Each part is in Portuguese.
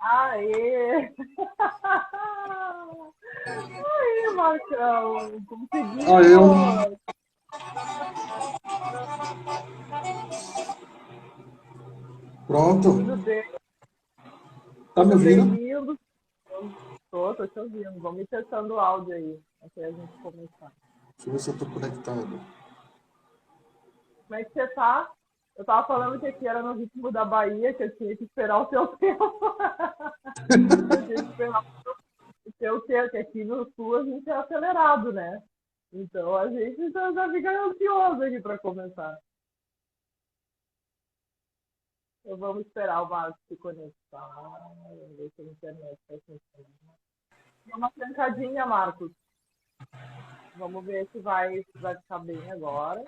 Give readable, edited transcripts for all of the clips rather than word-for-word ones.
Aê! Aê, Marcão! Ah, eu. Conseguimos! Pronto. Tudo bem? Tá me Sejam ouvindo? bem-vindos. Tô te ouvindo. Vamos ir testando o áudio aí, até a gente começar. Deixa eu ver se eu tô conectado. Como é que você tá? Eu tava falando que aqui era no ritmo da Bahia, que eu tinha que esperar o seu tempo. Eu tinha que esperar o seu tempo, que aqui no Sul a gente é acelerado, né? Então a gente já fica ansioso aqui para começar. Então vamos esperar o Marcos se conectar. Vamos ver se a internet vai funcionar. Dá uma trancadinha, Marcos. Vamos ver se vai ficar bem agora.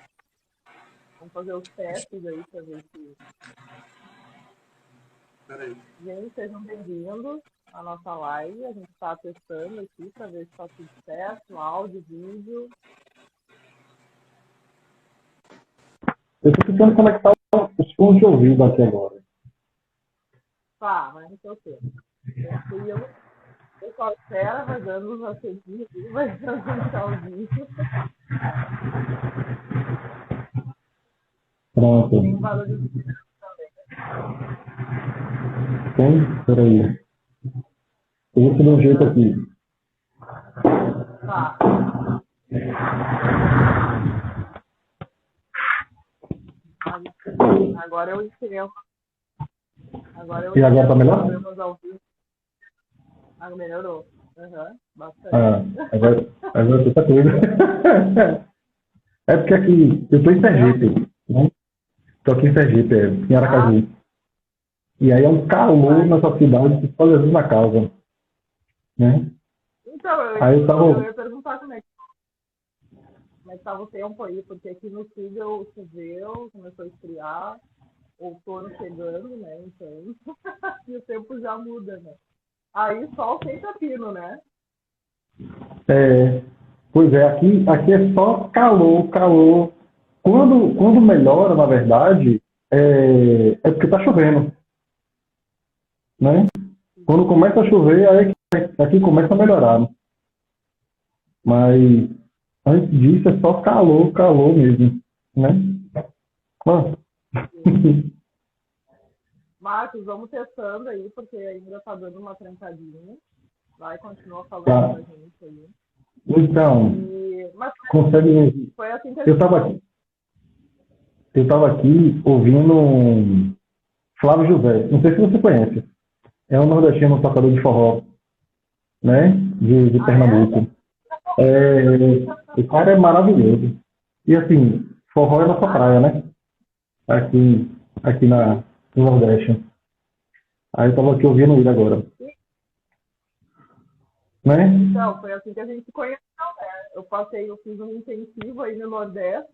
Vamos fazer os testes aí para ver se. Peraí. Gente, sejam bem-vindos à nossa live. A gente está testando aqui para ver se está tudo certo, áudio, vídeo. Eu estou tentando conectar os fones de ouvido aqui agora. Tá, mas não sei o quê. Tranquilo. O pessoal espera, vai dando os acendinhos, vai dando um tchauzinho. Pronto. Tem barulho de também. Tem? Peraí. Eu vou fazer um jeito aqui. Tá. Agora eu entendo. E agora tá melhor? Melhorou. Bastante. Agora tá coisa. É porque aqui, eu tô em Sergipe, né? Tô aqui em Sergipe, em Aracaju. E aí é um calor nessa cidade que só Jesus na causa, né? Então, eu ia perguntar como é que estava o tempo aí, porque aqui no sul choveu, começou a esfriar, outono chegando, né? Então, e o tempo já muda, né? Aí sol sem pepino, né? Pois é, aqui é só calor, calor. Quando melhora, na verdade, é porque tá chovendo, né? Quando começa a chover, aí aqui começa a melhorar, né? Mas antes disso é só calor, calor mesmo, né? Marcos, vamos testando aí, porque ainda tá dando uma trancadinha. Vai, continua falando Tá. com a gente aí. Então, Mas consegue. foi assim que Eu estava aqui ouvindo Flávio José. Não sei se você conhece. É um nordestino tocador de forró, né? De Pernambuco. O cara é maravilhoso. E assim, forró é nossa praia, né? Aqui no Nordeste. Aí eu tava aqui ouvindo ele agora. Né? Então, foi assim que a gente se conheceu, né? Eu fiz um intensivo aí no Nordeste.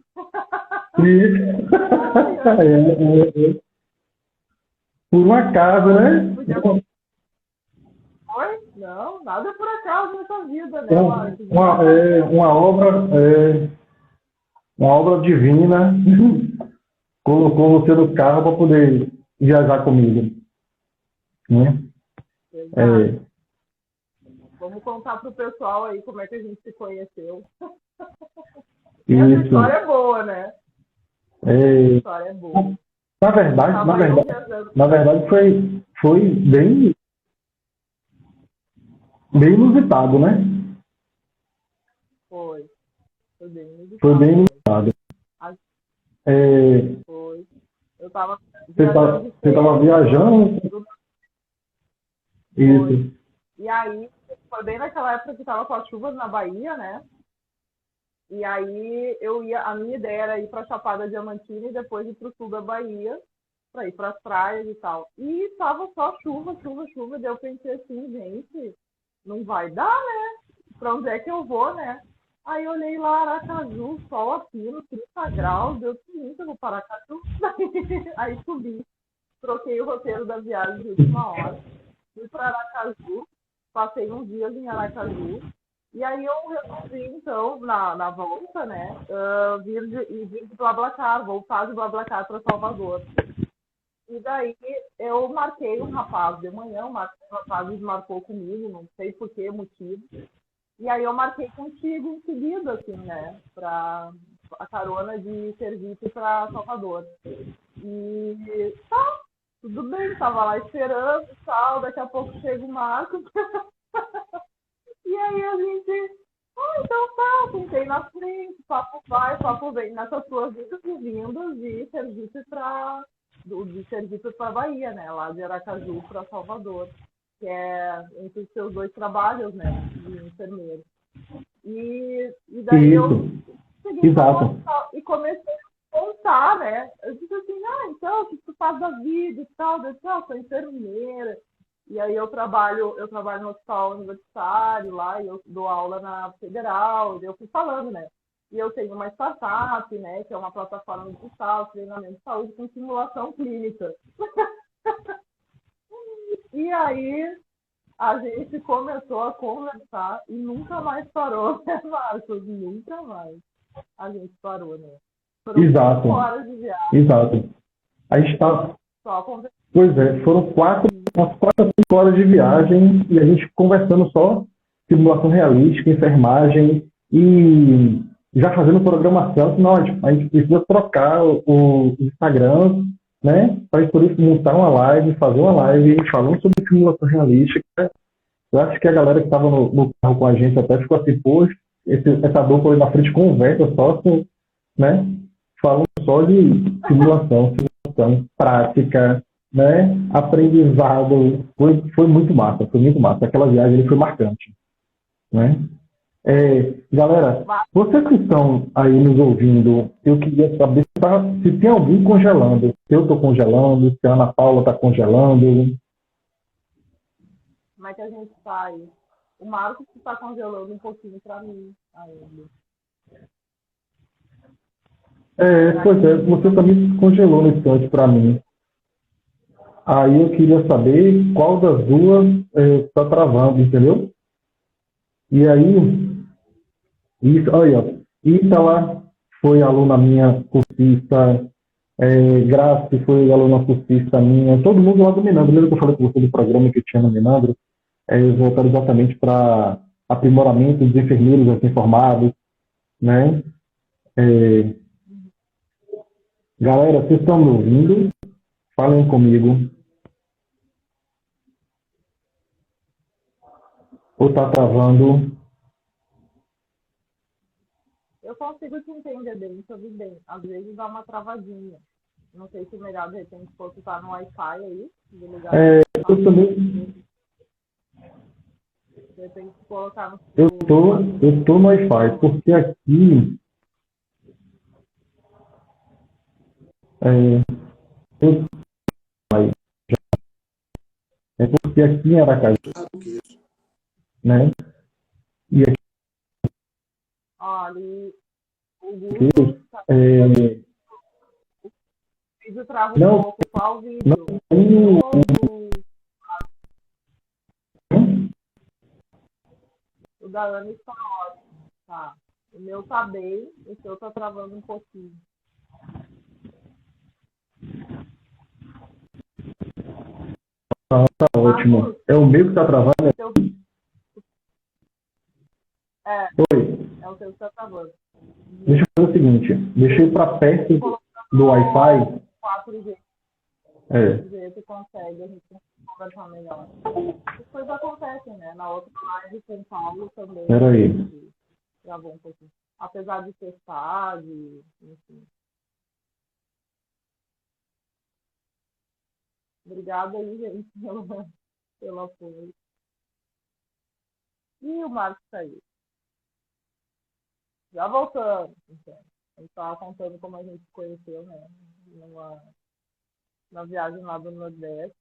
Por um acaso, né? Oi? Não, nada por acaso nessa vida, né, Então, Marcos? uma obra divina colocou você no carro para poder viajar comigo, né? Vamos contar pro pessoal aí como é que a gente se conheceu. Isso. Essa história é boa, né? Essa história é boa. Na verdade foi bem inusitado, né? Foi bem inusitado. Foi bem inusitado. Foi. Eu tava Você estava viajando? Isso. E aí, foi bem naquela época que tava com as chuvas na Bahia, né? E aí a minha ideia era ir para Chapada Diamantina e depois ir para o sul da Bahia, para ir para as praias e tal. E tava só chuva, chuva, chuva. Daí eu pensei assim, gente, não vai dar, né? Para onde é que eu vou, né? Aí eu olhei lá, Aracaju, sol a pino, 30 graus, Deus me livre, eu vou para Aracaju. Aí subi, troquei o roteiro da viagem de última hora, fui para Aracaju, passei uns dias em Aracaju. E aí eu resolvi, então, na volta, né, vir de BlaBlaCar, voltar de BlaBlaCar para Salvador. E daí eu marquei um rapaz de manhã, o rapaz desmarcou comigo, não sei por que motivo. E aí eu marquei contigo em seguida, assim, né? Pra a carona de serviço para Salvador. E tá, tudo bem, tava lá esperando e tal, daqui a pouco chega o Marcos. E aí a gente, então tá, sentei na frente, papo vai, papo vem, nessas suas idas e vindas de serviço para Bahia, né? Lá de Aracaju para Salvador, que é entre os seus dois trabalhos, né? De enfermeiro. E daí eu Isso, cheguei pra exato. mostrar e comecei a contar, né? Eu disse assim, então, o que tu faz da vida e tal? Eu disse, sou enfermeira. E aí eu trabalho no hospital universitário lá, e eu dou aula na federal, e eu fui falando, né? E eu tenho uma startup, né, que é uma plataforma digital, treinamento de saúde com simulação clínica. E aí a gente começou a conversar e nunca mais parou, né, Marcos? Nunca mais a gente parou, né? Foram 5 Exato, horas de viagem, exato. A gente está. só conversando. Pois é, foram umas 4 a 5 horas de viagem e a gente conversando só simulação realística, enfermagem e já fazendo programação, que nós, a gente precisa trocar o Instagram, né? Para gente poder montar uma live, fazer uma live falando sobre simulação realística. Eu acho que a galera que estava no carro com a gente até ficou assim, poxa, essa dupla aí na frente conversa só com, né? Falando só de simulação prática, né? Aprendizado. Foi muito massa, foi muito massa. Aquela viagem ali foi marcante, né? Galera, Mas, vocês que estão aí nos ouvindo, eu queria saber se tem alguém congelando. Se eu estou congelando, se a Ana Paula está congelando. como é que a gente faz? O Marcos está congelando um pouquinho para mim ainda. Pois é, você também congelou no instante para mim. Aí eu queria saber qual das duas está travando, entendeu? E aí, isso, olha, Ítala foi aluna minha cursista, Grace foi aluna cursista minha, todo mundo lá do Minandro, lembra que eu falei com você do programa que tinha no Minandro, voltado exatamente para aprimoramento dos enfermeiros recém-formados, né? É, galera, vocês estão me ouvindo? Falem comigo. Ou está travando? Eu consigo te entender bem, te ouvir bem. Às vezes dá uma travadinha. Não sei se melhor, de repente, se você tá no Wi-Fi aí, de ligar no Eu Wi-Fi, também, de repente colocar no eu seu tô, eu tô no Wi-Fi, porque aqui, é, eu, porque aqui em Aracaju, né? E olha, o aqui, Guto, é, o vídeo trava um não pouco. Qual vídeo? O meu tenho, ou o da Ana está ótimo, tá? O meu tá bem, o seu tá travando um pouquinho. tá ótimo. Marcos, É o meu que está travando? seu, é, Oi, é o seu que tá travando. deixa eu fazer o seguinte, deixa eu ir para perto do Colocando Wi-Fi. 4G, É, 4G tu consegue, a gente consegue conversar melhor. As coisas acontecem, né? Na outra live com o Paulo também a peraí. gente gravou um pouquinho. Apesar de testar, enfim. Obrigada aí, gente, pelo apoio. E o Marcos saiu. Já voltando, então. A gente estava contando como a gente se conheceu, né? Na viagem lá do Nordeste.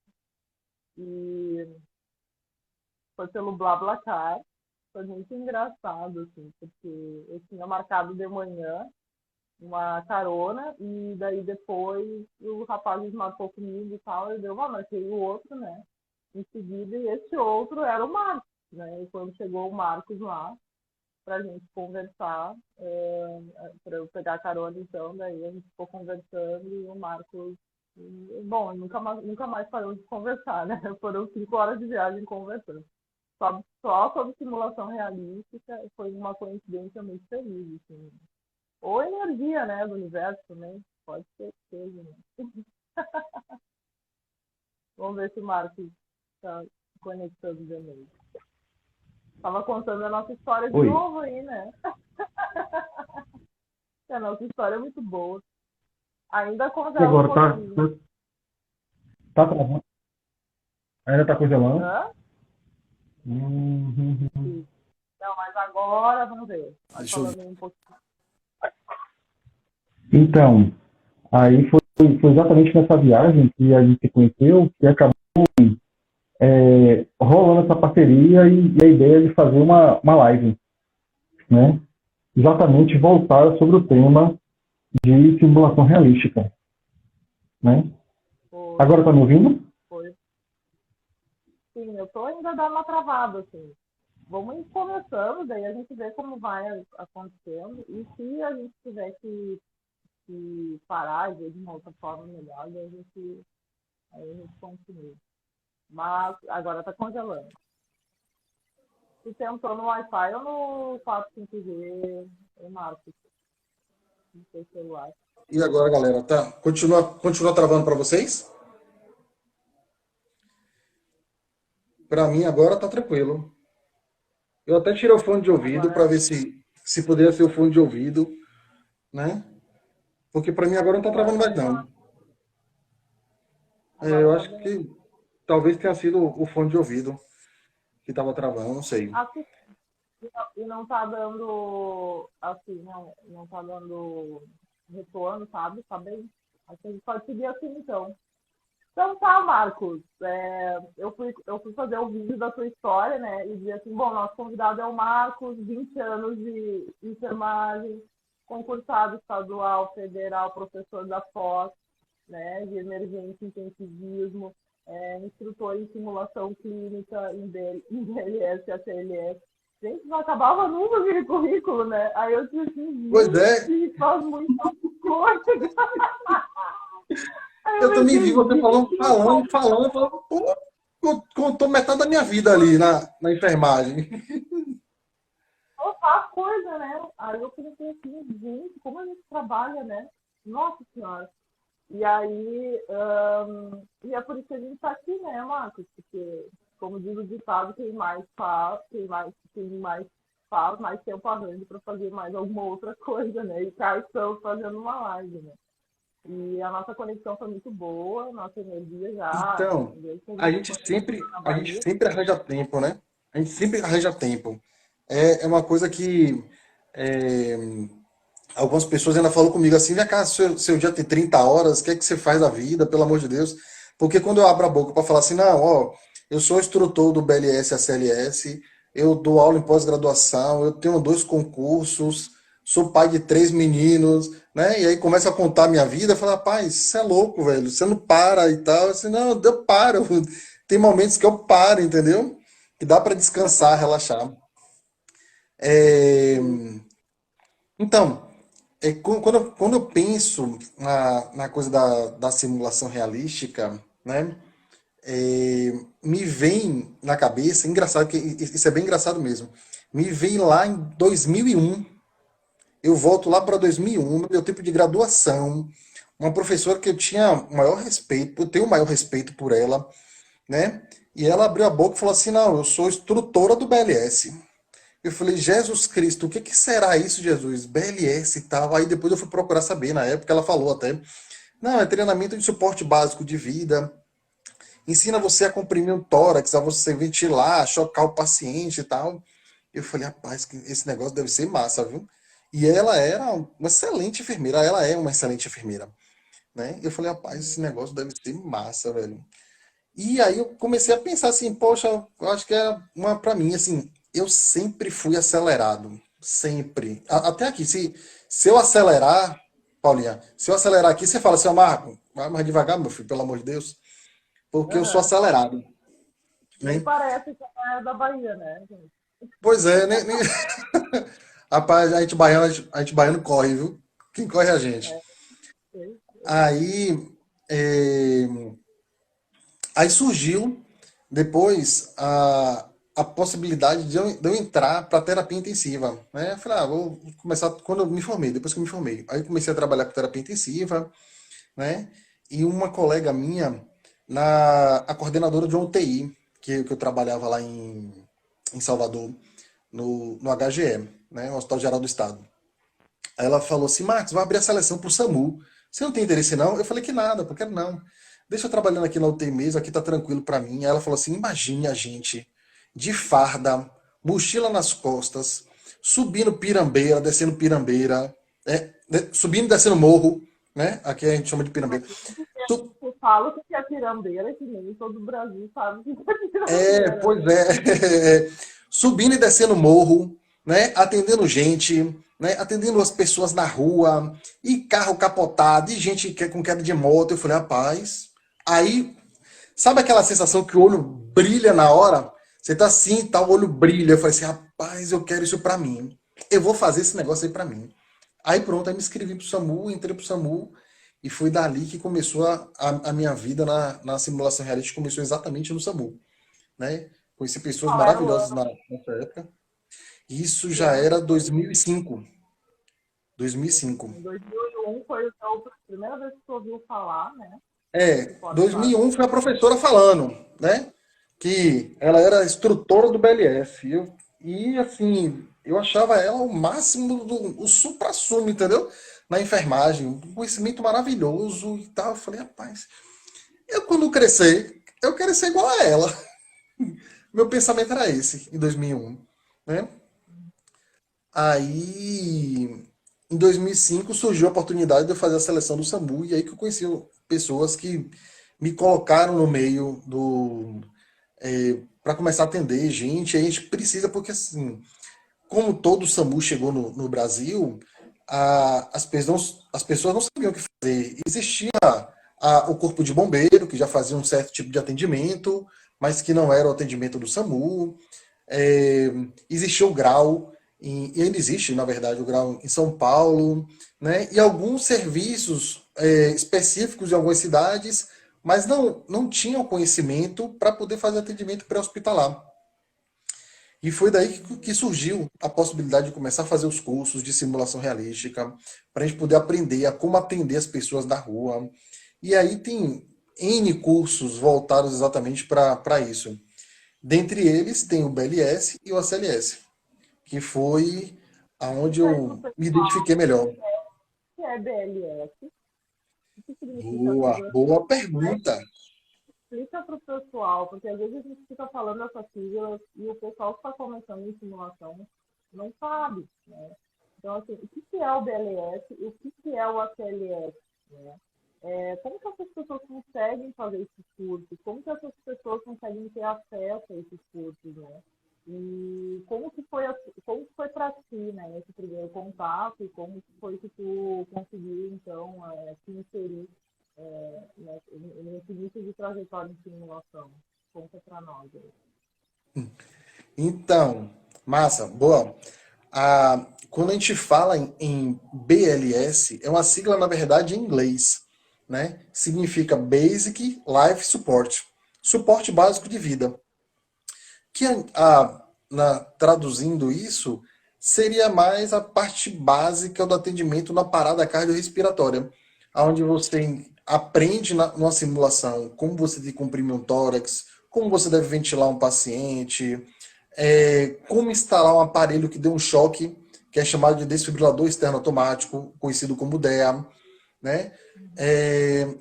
E foi pelo BlaBlaCar. Foi muito engraçado, assim, porque eu tinha marcado de manhã uma carona e daí depois o rapaz desmarcou comigo e tal, eu deu, marquei o outro, né? Em seguida, e esse outro era o Marcos, né? E quando chegou o Marcos lá, pra gente conversar, pra eu pegar a carona, então, daí a gente ficou conversando e o Marcos Bom, nunca mais parou de conversar, né? Foram 5 horas de viagem conversando. Só sobre simulação realística foi uma coincidência muito feliz, assim. Ou energia, né, do universo também. Pode ser que seja, né? Vamos ver se o Marcos está conectando de novo. Tava contando a nossa história de Oi. novo aí, né? A nossa história é muito boa. Ainda E congela um agora pouquinho. tá travando? Ainda tá congelando? Hã? Hum. Não, mas agora vamos ver. Vai Deixa eu ver. falando um pouquinho. Então, aí foi exatamente nessa viagem que a gente se conheceu que acabou rolando essa parceria e a ideia de fazer uma live, né? Exatamente voltada sobre o tema de simulação realística, né? Foi, Agora tá me ouvindo? foi. Sim, eu tô ainda dando uma travada, assim. Vamos ir começando, daí a gente vê como vai acontecendo. E se a gente tiver que parar e ver de uma outra forma melhor, daí a gente continua. Mas agora tá congelando. Se tentou no Wi-Fi ou no 4.5G, é Marcos, no seu celular. E agora, galera, tá? Continua travando para vocês? Para mim agora tá tranquilo. Eu até tirei o fone de ouvido Agora para ver se poderia ser o fone de ouvido, né? Porque para mim agora não tá agora travando tá mais bem. não. Agora Eu tá acho bem. que talvez tenha sido o fone de ouvido que estava travando, não sei. Aqui, e não tá dando, assim, não tá dando retorno, sabe? Tá bem. Acho que a gente pode seguir assim, então. Então tá, Marcos. Eu fui fazer o vídeo da tua história, né? E dizer assim, bom, nosso convidado é o Marcos, 20 anos de enfermagem, concursado estadual, federal, professor da pós, né? De emergência e intensivismo, instrutor em simulação clínica em DLS e ATLS. Gente, não acabava nunca aquele currículo, né? Aí eu disse assim, Pois é, gente, faz muita coisa. Aí eu eu também vi pensei, você gente, não faz. falando, eu falava, pô, contou metade da minha vida ali na enfermagem. Outra coisa, né? Aí eu pensei assim, gente, como a gente trabalha, né? Nossa Senhora. E aí, e é por isso que a gente tá aqui, né, Marcos? Porque, como diz o ditado, quem mais faz, mais tempo arranja para fazer mais alguma outra coisa, né? E cá estamos fazendo uma live, né? E a nossa conexão foi muito boa, nossa energia já, Então, desde que a a gente se gente conheceu sempre, na a gente Bahia. sempre arranja tempo, né? A gente sempre arranja tempo. É uma coisa que é, algumas pessoas ainda falam comigo assim, vem cá, seu dia tem 30 horas, o que é que você faz da vida, pelo amor de Deus? Porque quando eu abro a boca para falar assim, não, ó, eu sou instrutor do BLS ACLS, eu dou aula em pós-graduação, eu tenho 2 concursos, sou pai de 3 meninos, né? E aí começa a contar a minha vida, fala, rapaz, você é louco, velho, você não para e tal. Assim, não, eu paro. Tem momentos que eu paro, entendeu? Que dá para descansar, relaxar. É, E, Então, quando eu penso na coisa da simulação realística, né, me vem na cabeça, engraçado, que isso é bem engraçado mesmo, me vem lá em 2001, eu volto lá para 2001, no meu tempo de graduação, uma professora que eu tinha o maior respeito, eu tenho o maior respeito por ela, né, e ela abriu a boca e falou assim, não, eu sou instrutora do BLS. Eu falei, Jesus Cristo, o que que será isso, Jesus? BLS e tal. Aí depois eu fui procurar saber, na época ela falou até. Não, é treinamento de suporte básico de vida. Ensina você a comprimir um tórax, a você ventilar, chocar o paciente e tal. Eu falei, rapaz, esse negócio deve ser massa, viu? E ela era uma excelente enfermeira, ela é uma excelente enfermeira, né? Eu falei, rapaz, esse negócio deve ser massa, velho. E aí eu comecei a pensar assim, poxa, eu acho que era uma para mim, assim, eu sempre fui acelerado, sempre. Até aqui, se eu acelerar, Paulinha, se eu acelerar aqui, você fala assim, ó, Marco, vai mais devagar, meu filho, pelo amor de Deus, porque eu sou aham. acelerado, Nem né? parece que é da Bahia, né, gente? Pois é, Rapaz, a gente baiano corre, viu? Quem corre é a gente. É, sei. Aí, É, aí surgiu depois a possibilidade de eu entrar para terapia intensiva, né? Eu falei, vou começar quando eu me formei, depois que eu me formei. Aí eu comecei a trabalhar com terapia intensiva, né? E uma colega minha, a coordenadora de uma UTI, que eu trabalhava lá em Salvador, no HGE, né? No Hospital Geral do Estado. Aí ela falou assim, Marcos, vai abrir a seleção pro SAMU. Você não tem interesse não? Eu falei que nada, porque não. Deixa eu trabalhando aqui na UTI mesmo, aqui tá tranquilo pra mim. Aí ela falou assim, imagine a gente de farda, mochila nas costas, subindo pirambeira, descendo pirambeira, subindo e descendo morro, né? Aqui a gente chama de pirambeira. Su- Eu falo que é pirambeira, que nem todo o Brasil sabe que é pirambeira, Pois né? é. Subindo e descendo morro, né? Atendendo gente, né? Atendendo as pessoas na rua, e carro capotado, e gente com queda de moto. Eu falei, rapaz. Aí, sabe aquela sensação que o olho brilha na hora? Você tá assim, tá, o olho brilha. Eu falei assim, rapaz, eu quero isso pra mim. Eu vou fazer esse negócio aí pra mim. Aí pronto, aí me inscrevi pro SAMU, entrei pro SAMU, e foi dali que começou a minha vida na simulação realista, começou exatamente no SAMU, né? Conheci pessoas Qual era o maravilhosas ano? nessa época. Isso Que já ano era que foi? 2005. 2005. Em 2001 foi a primeira vez que você ouviu falar, né? Você pode falar. 2001 foi a professora falando, né? Que ela era instrutora do BLS. E assim, eu achava ela o máximo o supra-sumo, entendeu? Na enfermagem, um conhecimento maravilhoso e tal. Eu falei, rapaz, eu quando crescer, eu quero ser igual a ela. Meu pensamento era esse, em 2001, né? Aí, em 2005, surgiu a oportunidade de eu fazer a seleção do SAMU, e aí que eu conheci pessoas que me colocaram no meio do. Para começar a atender gente, a gente precisa, porque assim, como todo o SAMU chegou no Brasil, as pessoas não sabiam o que fazer. Existia o corpo de bombeiro, que já fazia um certo tipo de atendimento, mas que não era o atendimento do SAMU. É, existia o grau, e ainda existe, na verdade, o grau em São Paulo, né? E alguns serviços específicos em algumas cidades, mas não tinham conhecimento para poder fazer atendimento pré-hospitalar. E foi daí que surgiu a possibilidade de começar a fazer os cursos de simulação realística, para a gente poder aprender a como atender as pessoas da rua. E aí tem N cursos voltados exatamente para isso. Dentre eles tem o BLS e o ACLS, que foi aonde E aí, pro eu me identifiquei pessoal, melhor. que é BLS? O que significa Boa, sigla? boa pergunta. Explica para o pessoal, porque às vezes a gente fica falando essas siglas e o pessoal que está começando em simulação não sabe, né? Então, assim, o que é o BLS e o que é o ACLS, né? Como que essas pessoas conseguem fazer esses cursos? Como que essas pessoas conseguem ter acesso a esses cursos, né? E como que foi para ti, né, esse primeiro contato e como que foi que tu conseguiu, então, se inserir nesse início de trajetória em simulação? Conta para nós aí. Então, massa, boa. Quando a gente fala em BLS, é uma sigla, na verdade, em inglês, né? Significa Basic Life Support, suporte básico de vida. Que traduzindo isso, seria mais a parte básica do atendimento na parada cardiorrespiratória, onde você aprende numa simulação como você deve comprimir um tórax, como você deve ventilar um paciente, como instalar um aparelho que dê um choque, que é chamado de desfibrilador externo automático, conhecido como DEA, né?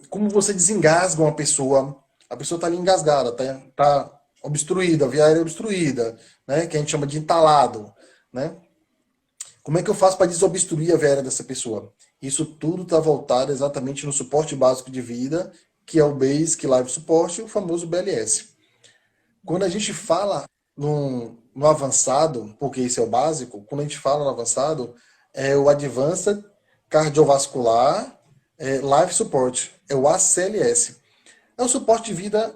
Como você desengasga uma pessoa. A pessoa está ali engasgada, tá obstruída, a via aérea obstruída, né? Que a gente chama de entalado, né? Como é que eu faço para desobstruir a via aérea dessa pessoa? Isso tudo está voltado exatamente no suporte básico de vida, que é o Basic Life Support, o famoso BLS. Quando a gente fala no avançado, porque esse é o básico, quando a gente fala no avançado, é o Advanced Cardiovascular Life Support, é o ACLS. É o suporte de vida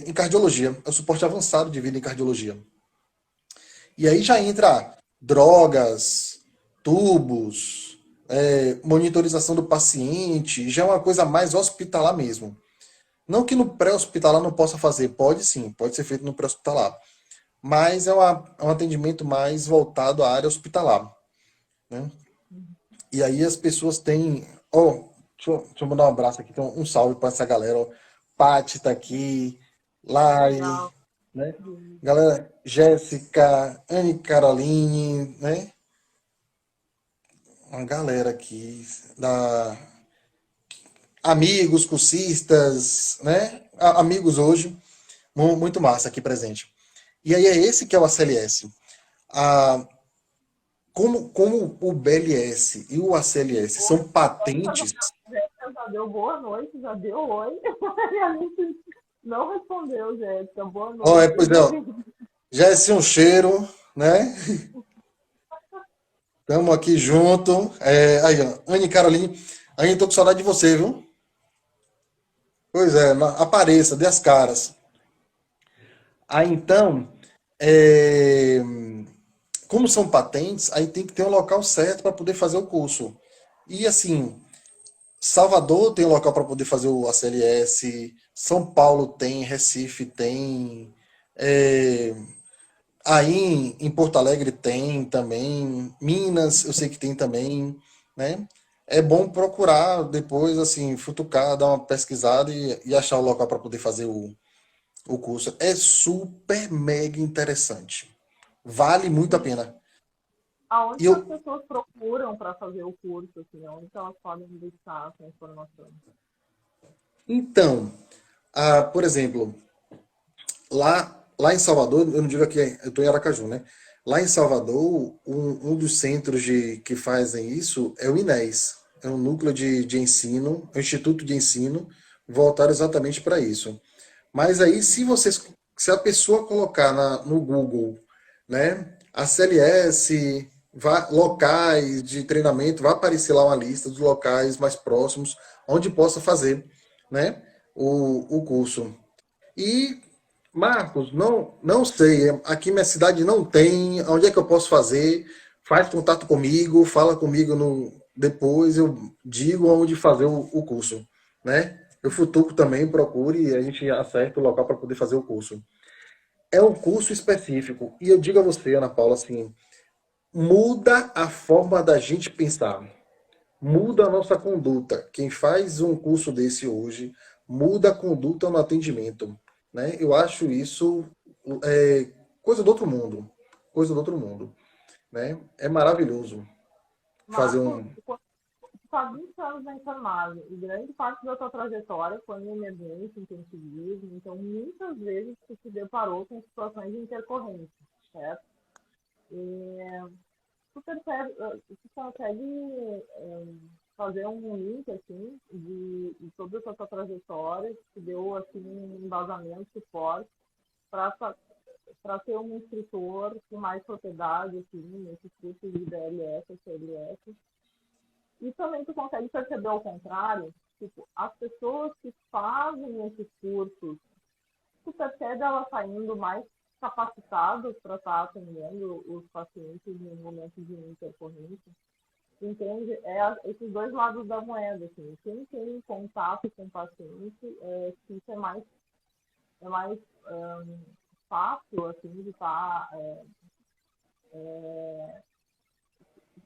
em cardiologia, é o suporte avançado de vida em cardiologia. E aí já entra drogas, tubos, monitorização do paciente, já é uma coisa mais hospitalar mesmo. Não que no pré-hospitalar não possa fazer, pode sim, pode ser feito no pré-hospitalar, mas é um atendimento mais voltado à área hospitalar, né? E aí as pessoas têm. Deixa eu mandar um abraço aqui, então, um salve para essa galera. Ó. Paty tá aqui, Lari, Legal. né? Galera, Jéssica, Anne Caroline, né? Uma galera aqui, da amigos, cursistas, né? Amigos hoje, muito massa aqui presente. E aí é esse que é o ACLS. Ah, como o BLS e o ACLS são patentes. Já deu boa noite, já deu oi. E a gente não respondeu, Jéssica. Boa noite. Pois é, ó, Jéssica, um cheiro, né? Estamos aqui junto. Aí, ó, Anne Caroline. Anne, tô com saudade de você, viu? Pois é, apareça, dê as caras. Aí então, é, como são patentes, aí tem que ter um local certo para poder fazer o curso. E assim, Salvador tem um local para poder fazer o ACLS, São Paulo tem, Recife tem, aí em Porto Alegre tem também, Minas eu sei que tem também, né? É bom procurar depois, assim, futucar, dar uma pesquisada e achar o local para poder fazer o curso. É super mega interessante. Vale muito a pena. Aonde E que as eu, pessoas procuram para fazer o curso? Assim, onde que elas podem buscar essa informação? então, por exemplo, lá em Salvador, eu não digo aqui, eu estou em Aracaju, né? Lá em Salvador, um dos centros que fazem isso é o INES. É um núcleo de ensino, é um instituto de ensino voltado exatamente para isso. Mas aí, se a pessoa colocar no Google, né, a CLS, locais de treinamento, vai aparecer lá uma lista dos locais mais próximos onde possa fazer, né, o curso. E, Marcos, não sei, aqui minha cidade não tem, onde é que eu posso fazer? Faz contato comigo, fala comigo depois, eu digo onde fazer o curso, né? Eu futuco também, procure e a gente acerta o local para poder fazer o curso. É um curso específico, e eu digo a você, Ana Paula, assim, muda a forma da gente pensar, muda a nossa conduta. Quem faz um curso desse hoje, muda a conduta no atendimento, né? Eu acho isso coisa do outro mundo, coisa do outro mundo, né? É maravilhoso fazer Marco, um. tu está 20 anos na enfermagem e grande parte da tua trajetória foi em emergência, intensivismo, então muitas vezes tu se deparou com situações intercorrentes, certo? E tu consegue fazer um link, assim, de toda essa tua trajetória, que te deu, assim, um embasamento, suporte, para ser um instrutor com mais propriedade, assim, nesses cursos de BLS, CLS. E também tu consegue perceber ao contrário, tipo, as pessoas que fazem esses cursos, tu percebe elas saindo mais capacitadas para estar atendendo os pacientes em momentos de intercorrência. Entende? Esses dois lados da moeda, assim. Quem tem contato com o paciente, isso é mais fácil, assim, de estar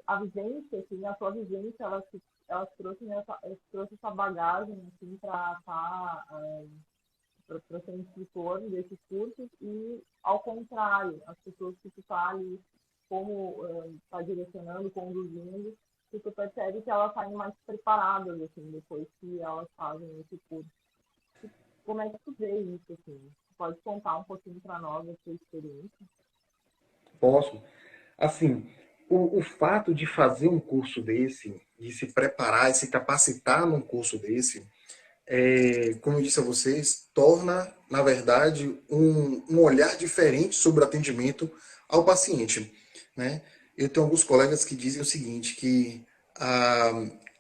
a vivência, assim, a sua vivência, ela trouxe essa bagagem, assim, para estar para ser instrutor desses cursos e, ao contrário, as pessoas que tu tá ali como está direcionando, conduzindo, e tu percebe que elas saem mais preparadas, assim, depois que elas fazem esse curso. Como é que tu vê isso, assim? Tu pode contar um pouquinho para nós a sua experiência? Posso. Assim, o fato de fazer um curso desse, de se preparar e se capacitar num curso desse, como eu disse a vocês, torna, na verdade, um olhar diferente sobre o atendimento ao paciente, né? Eu tenho alguns colegas que dizem o seguinte, que a,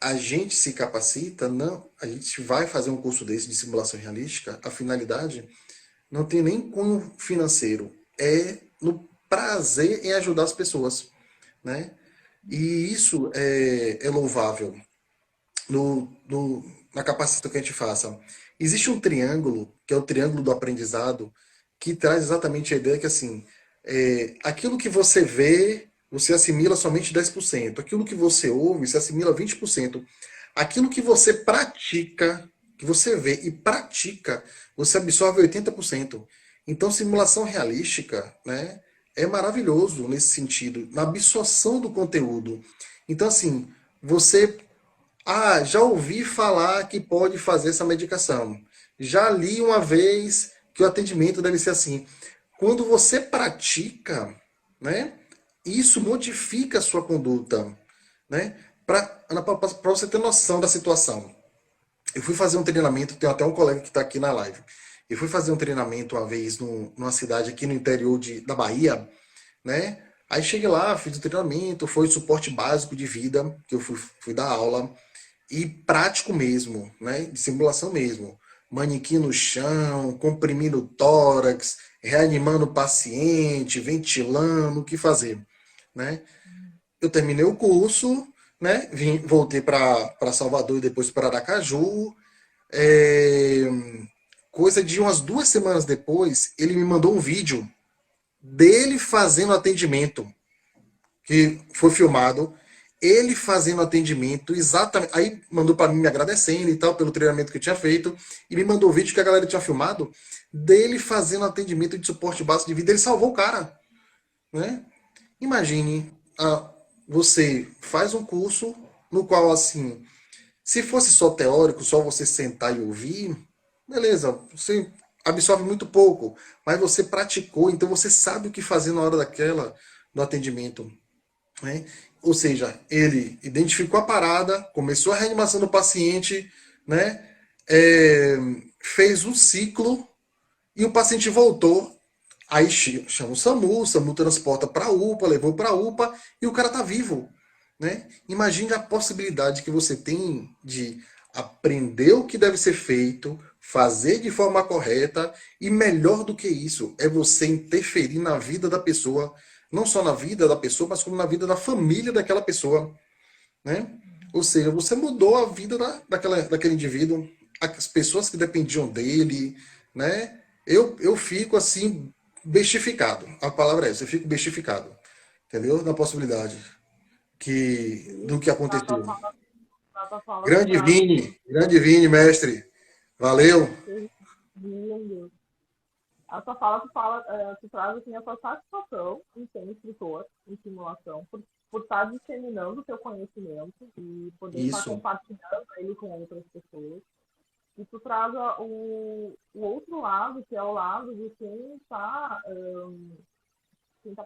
a gente se capacita, não, a gente vai fazer um curso desse de simulação realística, a finalidade não tem nem cunho financeiro, é no prazer em ajudar as pessoas, né? E isso é louvável na capacitação que a gente faça. Existe um triângulo, que é o triângulo do aprendizado, que traz exatamente a ideia que, assim, aquilo que você vê, você assimila somente 10%. Aquilo que você ouve, você assimila 20%. Aquilo que você pratica, que você vê e pratica, você absorve 80%. Então, simulação realística, né, é maravilhoso nesse sentido, na absorção do conteúdo. Então, assim, você já ouvi falar que pode fazer essa medicação. Já li uma vez que o atendimento deve ser assim. Quando você pratica, né, isso modifica a sua conduta, né? Para você ter noção da situação. Eu fui fazer um treinamento, tem até um colega que está aqui na live. Eu fui fazer um treinamento uma vez numa cidade aqui no interior da Bahia, né? Aí cheguei lá, fiz o treinamento, foi o suporte básico de vida, que eu fui dar aula e prático mesmo, né? De simulação mesmo. Manequim no chão, comprimindo o tórax, reanimando o paciente, ventilando, o que fazer, né? Eu terminei o curso, né? Voltei para Salvador e depois para Aracaju. É, Coisa de umas 2 semanas depois, ele me mandou um vídeo dele fazendo atendimento que foi filmado, ele fazendo atendimento exatamente. Aí mandou para mim me agradecendo e tal pelo treinamento que eu tinha feito e me mandou o vídeo que a galera tinha filmado dele fazendo atendimento de suporte básico de vida. Ele salvou o cara, né? Imagine, você faz um curso no qual assim, se fosse só teórico, só você sentar e ouvir, beleza, você absorve muito pouco, mas você praticou, então você sabe o que fazer na hora daquela do atendimento, né? Ou seja, ele identificou a parada, começou a reanimação do paciente, né? É, fez um ciclo e o paciente voltou. Aí chama o SAMU transporta para a UPA, levou para a UPA e o cara tá vivo, né? Imagine a possibilidade que você tem de aprender o que deve ser feito, fazer de forma correta e melhor do que isso é você interferir na vida da pessoa, não só na vida da pessoa, mas como na vida da família daquela pessoa, né? Ou seja, você mudou a vida daquele indivíduo, as pessoas que dependiam dele, né? Eu fico assim bestificado. A palavra é essa, eu fico bestificado, entendeu? Da possibilidade do que Nata aconteceu. fala, Nata fala tu traz Grande Vini, mestre. Valeu. lindo. A tua fala, tu traz assim, a tua satisfação em ser instrutor em simulação, por estar disseminando o teu conhecimento e poder estar Isso, compartilhando ele com outras pessoas. E tu traz o outro lado, que é o lado de quem tá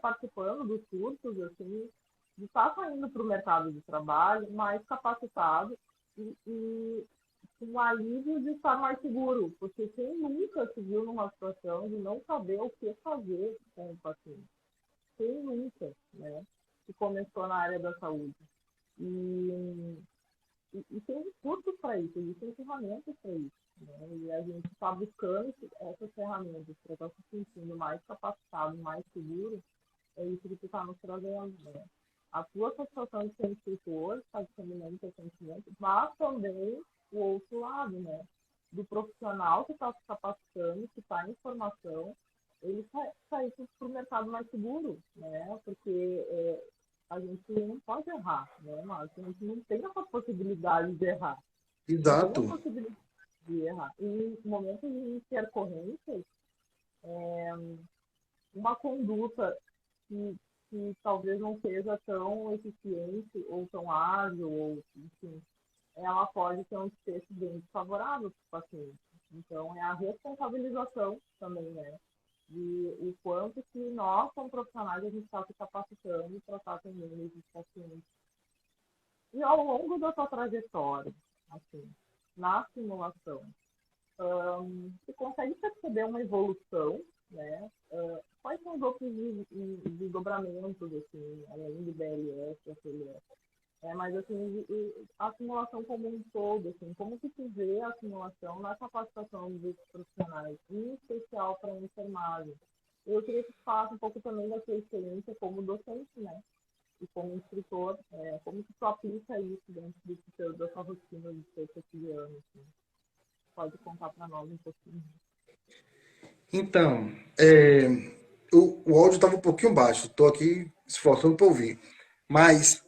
participando dos cursos, assim, de estar saindo para o mercado de trabalho mais capacitado e com o alívio de estar mais seguro, porque quem nunca se viu numa situação de não saber o que fazer com o paciente? Quem nunca, né? Que começou na área da saúde. E, e tem recursos para isso, existem ferramentas para isso. Né? E a gente está buscando essas ferramentas para estar se sentindo mais capacitado, mais seguro. É isso que tu está nos trazendo. Né? A tua satisfação de ser instrutor, está disseminando teu conhecimento, mas também o outro lado, né? Do profissional que está se capacitando, que está em formação, ele sair para o mercado mais seguro, né? Porque a gente não pode errar, né? Mas a gente não tem essa possibilidade de errar. Não tem a exato. possibilidade de errar. Em momentos de intercorrências, uma conduta que talvez não seja tão eficiente ou tão ágil, ou, enfim, ela pode ter um desfecho bem desfavorável para o paciente. Então, é a responsabilização também, né? De o quanto que nós, como profissionais, a gente está se capacitando para estar atendendo esses pacientes. E ao longo da sua trajetória, assim, na simulação, você consegue perceber uma evolução, né? Quais são os outros desdobramentos, assim, além do BLS, FLS? Mas, assim, a simulação como um todo, assim, como que se vê a simulação na capacitação dos profissionais, em especial para a enfermagem? Eu queria que você falasse um pouco também da sua experiência como docente, né? E como instrutor, como que tu aplica isso dentro da sua rotina, do seu cotidiano? Assim? Pode contar para nós um pouquinho. Então, o áudio estava um pouquinho baixo, estou aqui esforçando para ouvir. Mas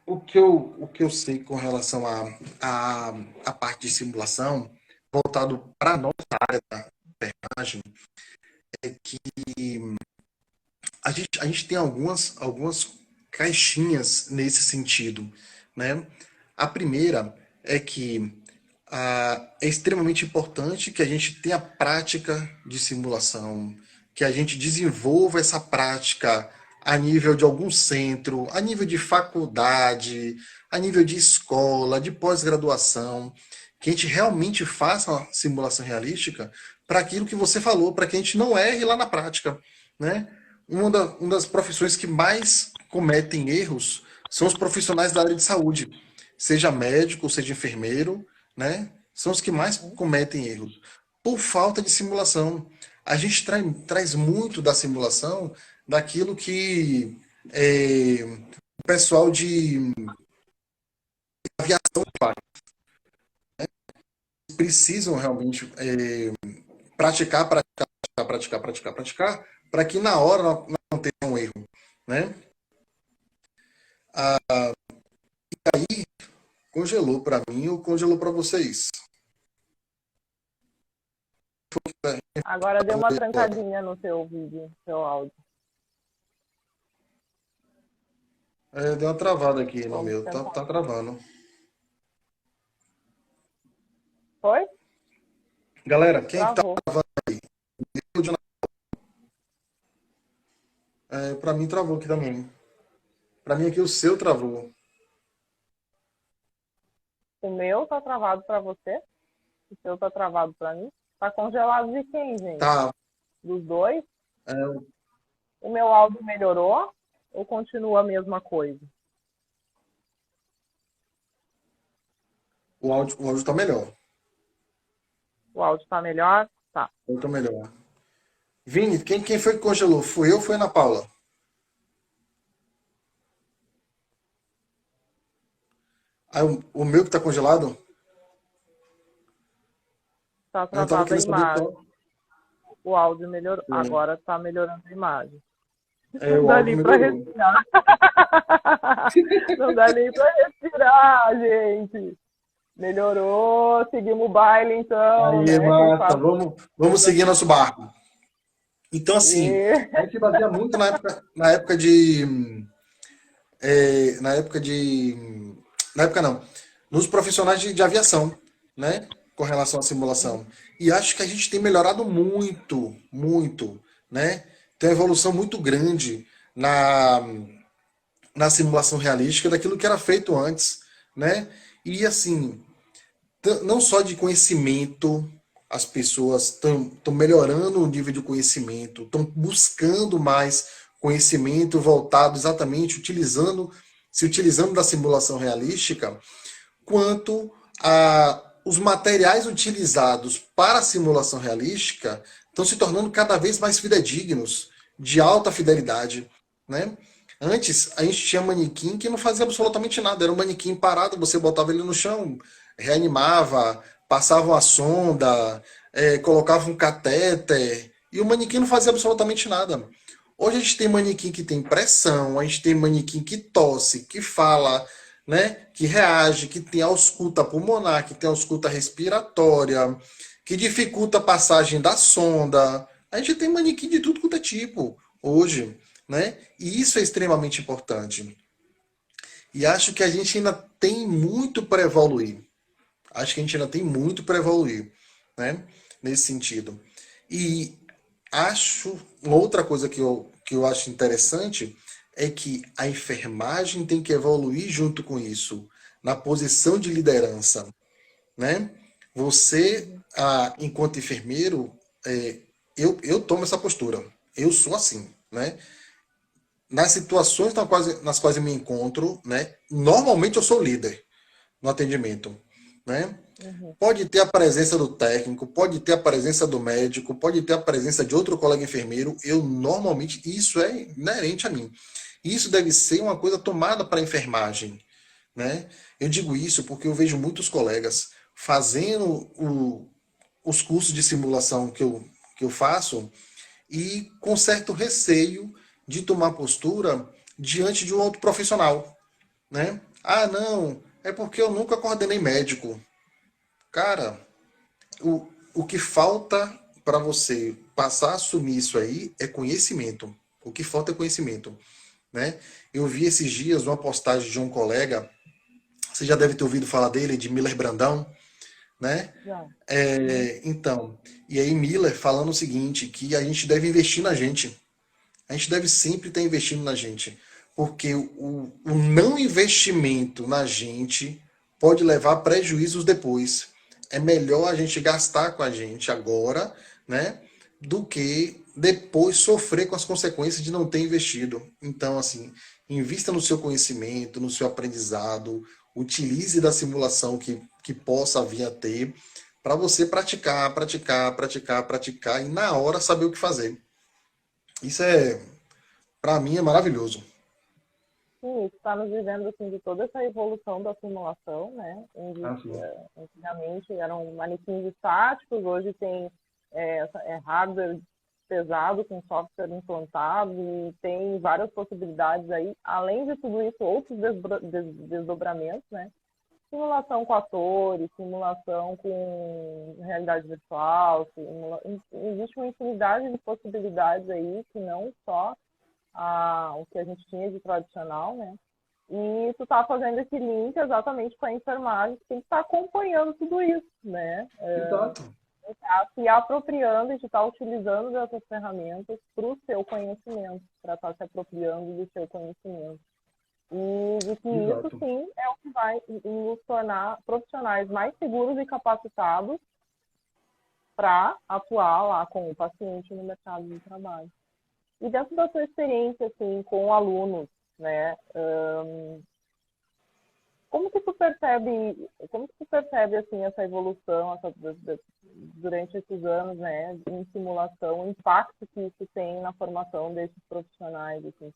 o que eu sei com relação à parte de simulação, voltado para a nossa área da enfermagem, é que a gente tem algumas caixinhas nesse sentido, né? A primeira é que é extremamente importante que a gente tenha prática de simulação, que a gente desenvolva essa prática a nível de algum centro, a nível de faculdade, a nível de escola, de pós-graduação, que a gente realmente faça uma simulação realística para aquilo que você falou, para que a gente não erre lá na prática, né? Uma das profissões que mais cometem erros são os profissionais da área de saúde, seja médico, seja enfermeiro, né? São os que mais cometem erros. Por falta de simulação. A gente traz muito da simulação daquilo que o pessoal de aviação faz. Precisam realmente praticar, para que na hora não tenha um erro, né? Aí congelou para mim ou congelou para vocês? Agora deu uma trancadinha no seu vídeo, no seu áudio. Deu uma travada aqui no Vamos meu, tentar. tá travando. Foi? Galera, quem tá Travou. para mim travou aqui também. Para mim aqui o seu travou. O meu tá travado para você? O seu tá travado para mim? Tá congelado de quem, gente? Tá. Dos dois? É, O meu áudio melhorou ou continua a mesma coisa? o áudio tá melhor. O áudio tá melhor? Tá. O áudio tá melhor. Vini, quem foi que congelou? Fui eu ou foi a Ana Paula? Ah, o meu que tá congelado? Tá Eu tava travada a querendo saber imagem. qual. O áudio melhorou. Sim. Agora tá melhorando a imagem. O Não dá áudio nem pra melhorou. respirar. Não dá nem pra respirar, gente. Melhorou. Seguimos o baile, então, Aí, né? Quem massa, faz- vamos seguir nosso barco. Então, assim, E- a gente baseia muito na época de. é, na época de. Na época não. Nos profissionais de aviação, né? Com relação à simulação. E acho que a gente tem melhorado muito, muito, né? Tem uma evolução muito grande na simulação realística daquilo que era feito antes, né? E assim, não só de conhecimento, as pessoas estão melhorando o nível de conhecimento, estão buscando mais conhecimento voltado exatamente, se utilizando da simulação realística, quanto os materiais utilizados para a simulação realística estão se tornando cada vez mais fidedignos, de alta fidelidade, né? Antes, a gente tinha manequim que não fazia absolutamente nada. Era um manequim parado, você botava ele no chão, reanimava, passava uma sonda, colocava um catéter, e o manequim não fazia absolutamente nada. Hoje a gente tem manequim que tem pressão, a gente tem manequim que tosse, que fala, né, que reage, que tem ausculta pulmonar, que tem ausculta respiratória, que dificulta a passagem da sonda. A gente tem manequim de tudo quanto é tipo hoje, né? E isso é extremamente importante. E acho que a gente ainda tem muito para evoluir. Acho que a gente ainda tem muito para evoluir, né? Nesse sentido. E acho uma outra coisa que eu acho interessante é que a enfermagem tem que evoluir junto com isso, na posição de liderança, né? Você, enquanto enfermeiro, eu tomo essa postura. Eu sou assim, né? Nas situações nas quais eu me encontro, né? Normalmente eu sou líder no atendimento, né? Pode ter a presença do técnico, pode ter a presença do médico, pode ter a presença de outro colega enfermeiro. Eu normalmente, isso é inerente a mim. Isso deve ser uma coisa tomada para a enfermagem, né? Eu digo isso porque eu vejo muitos colegas fazendo os cursos de simulação que eu faço e com certo receio de tomar postura diante de um outro profissional, né? Ah, não, é porque eu nunca coordenei médico. Cara, o que falta para você passar a assumir isso aí é conhecimento. O que falta é conhecimento, né? Eu vi esses dias uma postagem de um colega, você já deve ter ouvido falar dele, de Miller Brandão, né? Já. Então, e aí Miller falando o seguinte, que a gente deve investir na gente. A gente deve sempre estar investindo na gente. Porque o não investimento na gente pode levar a prejuízos depois. É melhor a gente gastar com a gente agora, né? Do que depois sofrer com as consequências de não ter investido. Então, assim, invista no seu conhecimento, no seu aprendizado, utilize da simulação que possa vir a ter, para você praticar, praticar, praticar, praticar e na hora saber o que fazer. Isso é, para mim, é maravilhoso. Sim, isso está nos dizendo assim, de toda essa evolução da simulação, né? Onde Ah, sim. antigamente eram manequins estáticos, hoje tem hardware pesado com software implantado e tem várias possibilidades aí. Além de tudo isso, outros desdobramentos, né? Simulação com atores, simulação com realidade virtual, existe uma infinidade de possibilidades aí que não só o que a gente tinha de tradicional, né? E tu tá fazendo esse link exatamente com a enfermagem, que tem que estar acompanhando tudo isso, né? Exato. Tá se apropriando e de estar utilizando dessas ferramentas para o seu conhecimento, para estar se apropriando do seu conhecimento. E de que isso, Exato. sim, é o que vai nos tornar profissionais mais seguros e capacitados para atuar lá com o paciente no mercado de trabalho. E dentro da sua experiência, assim, com alunos, né, como que tu percebe, assim, essa evolução, durante esses anos, né, em simulação, o impacto que isso tem na formação desses profissionais, assim?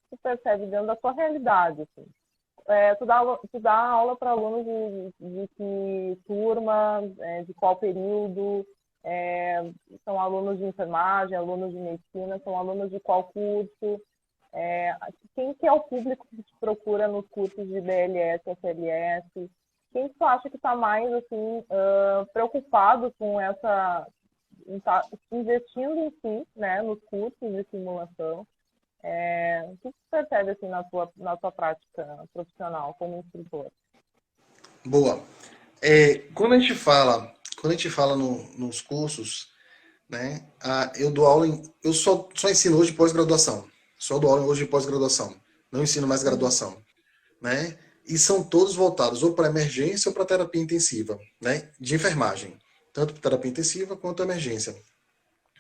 Tu percebe dentro da sua realidade, assim? Tu dá aula para alunos de que turma, de qual período, são alunos de enfermagem, alunos de medicina, são alunos de qual curso? Quem que é o público que te procura nos cursos de BLS, FLS? Quem que tu acha que está mais assim, preocupado com investindo em si, né, nos cursos de simulação? O que você percebe assim, na tua prática profissional como instrutor? Boa. Quando a gente fala nos cursos, né, eu dou aula eu só ensino hoje pós-graduação. Só dou aula hoje de pós-graduação. Não ensino mais Uhum. graduação, né? E são todos voltados ou para emergência ou para terapia intensiva, né? De enfermagem, tanto para terapia intensiva quanto emergência,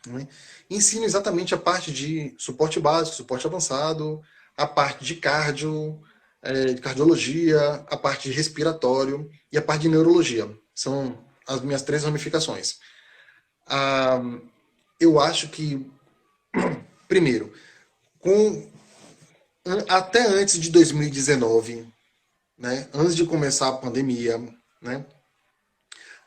né? Ensino exatamente a parte de suporte básico, suporte avançado, a parte de cardio, de cardiologia, a parte de respiratório e a parte de neurologia. São as minhas três ramificações. Ah, eu acho que, primeiro, com, até antes de 2019, né, antes de começar a pandemia, né,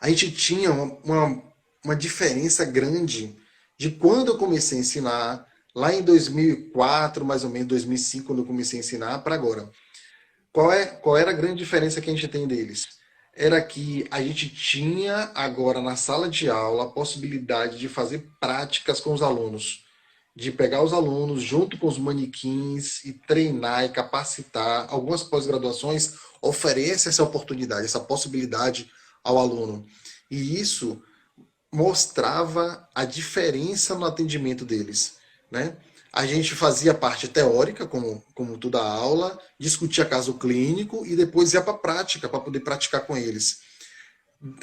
a gente tinha uma diferença grande de quando eu comecei a ensinar, lá em 2004, mais ou menos, 2005, quando eu comecei a ensinar, para agora. Qual era a grande diferença que a gente tem deles? Era que a gente tinha agora na sala de aula a possibilidade de fazer práticas com os alunos, de pegar os alunos junto com os manequins e treinar e capacitar. Algumas pós-graduações oferecem essa oportunidade, essa possibilidade ao aluno. E isso mostrava a diferença no atendimento deles, né? A gente fazia a parte teórica, como toda a aula, discutia caso clínico e depois ia para a prática, para poder praticar com eles.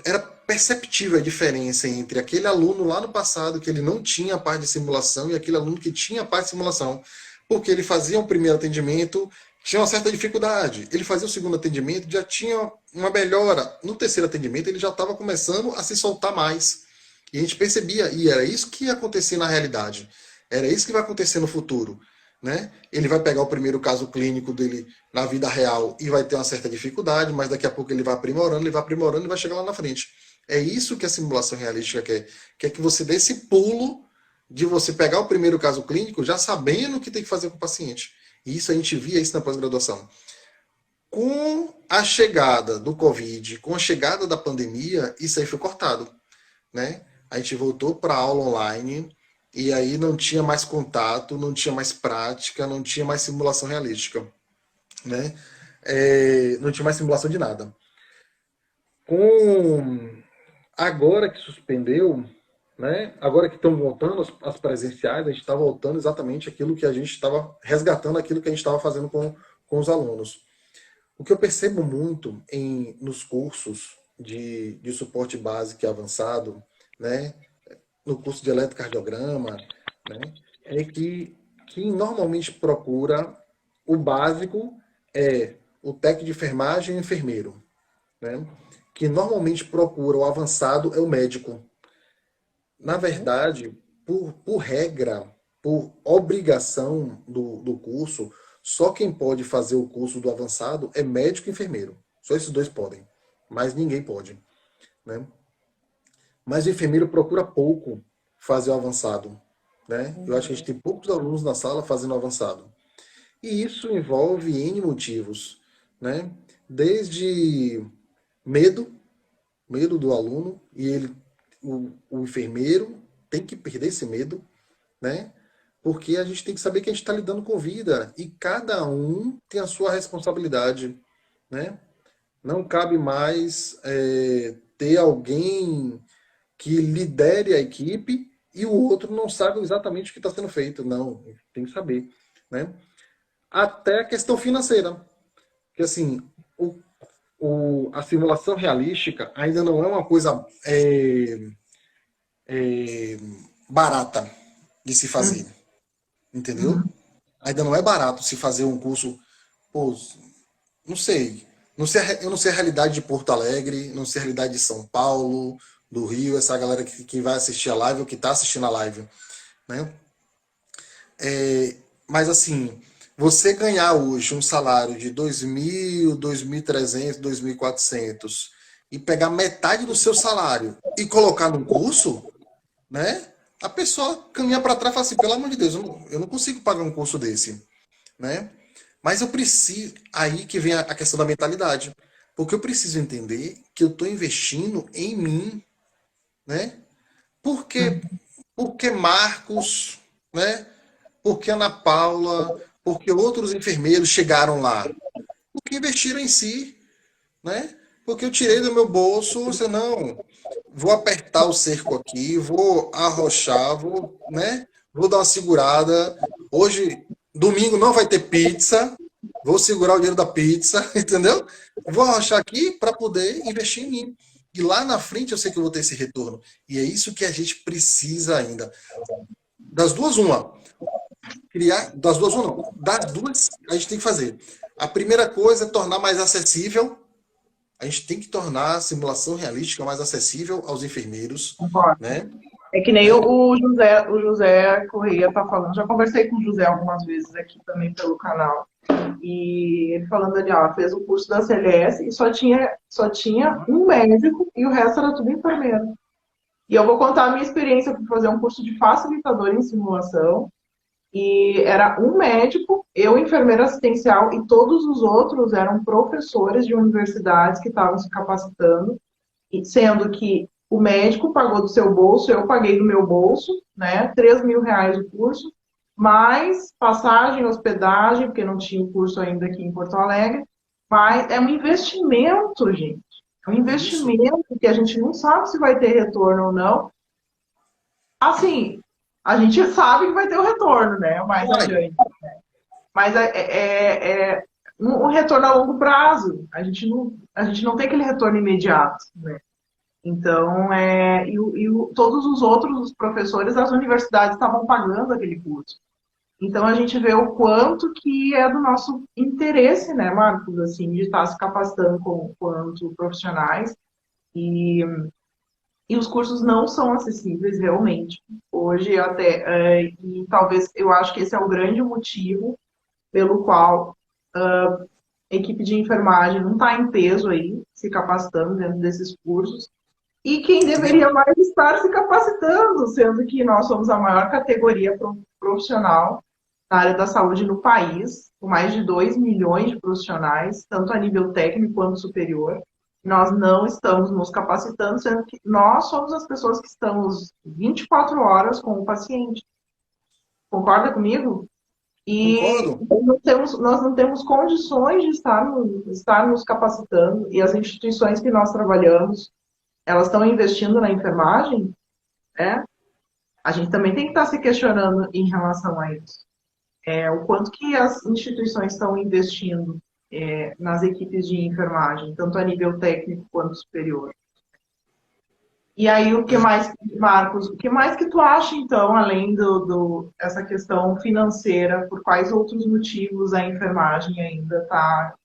Era perceptível a diferença entre aquele aluno lá no passado, que ele não tinha a parte de simulação, e aquele aluno que tinha a parte de simulação. Porque ele fazia um primeiro atendimento, tinha uma certa dificuldade. Ele fazia o segundo atendimento, já tinha uma melhora. No terceiro atendimento, ele já estava começando a se soltar mais. E a gente percebia, e era isso que ia acontecer na realidade. Era isso que vai acontecer no futuro. né? Ele vai pegar o primeiro caso clínico dele na vida real e vai ter uma certa dificuldade, mas daqui a pouco ele vai aprimorando e vai chegar lá na frente. É isso que a simulação realística quer. Quer que você dê esse pulo de você pegar o primeiro caso clínico já sabendo o que tem que fazer com o paciente. E isso a gente via isso na pós-graduação. Com a chegada do Covid, com a chegada da pandemia, isso aí foi cortado, né? A gente voltou para a aula online e aí não tinha mais contato, não tinha mais prática, não tinha mais simulação realística, né? Não tinha mais simulação de nada. Com agora que suspendeu, né? Agora que estão voltando as presenciais, a gente está voltando exatamente aquilo que a gente estava resgatando, aquilo que a gente estava fazendo com os alunos. O que eu percebo muito nos cursos de suporte básico e avançado, né? No curso de eletrocardiograma, né? É que normalmente procura o básico é o técnico de enfermagem e o enfermeiro, né? Que normalmente procura o avançado é o médico. Na verdade, por regra, por obrigação do curso, só quem pode fazer o curso do avançado é médico e enfermeiro. Só esses dois podem. Mas ninguém pode, né? Mas o enfermeiro procura pouco fazer o avançado, né? Eu acho que a gente tem poucos alunos na sala fazendo o avançado. E isso envolve N motivos, né? Desde medo, medo do aluno, e o enfermeiro tem que perder esse medo, né? Porque a gente tem que saber que a gente está lidando com vida e cada um tem a sua responsabilidade, né? Não cabe mais ter alguém que lidere a equipe e o outro não sabe exatamente o que está sendo feito. Não, tem que saber, né? Até a questão financeira. Porque, assim, a simulação realística ainda não é uma coisa barata de se fazer, entendeu? Ainda não é barato se fazer um curso, pô, não sei. Eu não sei a realidade de Porto Alegre, não sei a realidade de São Paulo, do Rio, essa galera que vai assistir a live ou que está assistindo a live, né? Mas assim, você ganhar hoje um salário de 2.000, 2.300, 2.400 e pegar metade do seu salário e colocar num curso, né? A pessoa caminha para trás e fala assim, pelo amor de Deus, eu não consigo pagar um curso desse, né? Mas eu preciso, aí que vem a questão da mentalidade, porque eu preciso entender que eu estou investindo em mim, né? Porque Marcos, né? Porque Ana Paula, porque outros enfermeiros chegaram lá, porque investiram em si, né? Porque eu tirei do meu bolso, você não, vou apertar o cerco aqui, vou arrochar, né? Vou dar uma segurada. Hoje, domingo não vai ter pizza, vou segurar o dinheiro da pizza, entendeu? Vou arrochar aqui para poder investir em mim. E lá na frente eu sei que eu vou ter esse retorno. E é isso que a gente precisa ainda. Das duas, uma. Das duas, uma não. Das duas, a gente tem que fazer. A primeira coisa é tornar mais acessível. A gente tem que tornar a simulação realística mais acessível aos enfermeiros, Concordo. né? É que nem o José Correia tá falando. Já conversei com o José algumas vezes aqui também pelo canal. E ele falando ali, ó, fez o curso da CLS e só tinha um médico e o resto era tudo enfermeiro. E eu vou contar a minha experiência para fazer um curso de facilitador em simulação. E era um médico, eu enfermeira assistencial e todos os outros eram professores de universidades que estavam se capacitando, sendo que o médico pagou do seu bolso, eu paguei do meu bolso, né, R$ 3.000 o curso, mais passagem, hospedagem, porque não tinha o curso ainda aqui em Porto Alegre, mas é um investimento, gente. É um investimento que a gente não sabe se vai ter retorno ou não. Assim, a gente sabe que vai ter o retorno, né? Mais adiante. Mas um retorno a longo prazo. A gente não tem aquele retorno imediato, né? Então, todos os outros professores das universidades estavam pagando aquele curso. Então, a gente vê o quanto que é do nosso interesse, né, Marcos, assim, de estar se capacitando quanto profissionais. E E os cursos não são acessíveis realmente. Hoje até, e talvez eu acho que esse é o grande motivo pelo qual a equipe de enfermagem não está em peso aí, se capacitando dentro desses cursos. E quem deveria mais estar se capacitando, sendo que nós somos a maior categoria profissional na área da saúde no país, com mais de 2 milhões de profissionais, tanto a nível técnico quanto superior. Nós não estamos nos capacitando, sendo que nós somos as pessoas que estamos 24 horas com o paciente. Concorda comigo? E Concordo. nós não temos condições de estar nos capacitando, e as instituições que nós trabalhamos, elas estão investindo na enfermagem, né? A gente também tem que estar se questionando em relação a isso. O quanto que as instituições estão investindo nas equipes de enfermagem, tanto a nível técnico quanto superior. E aí, o que mais, Marcos, o que mais que tu acha, então, além essa questão financeira, por quais outros motivos a enfermagem ainda está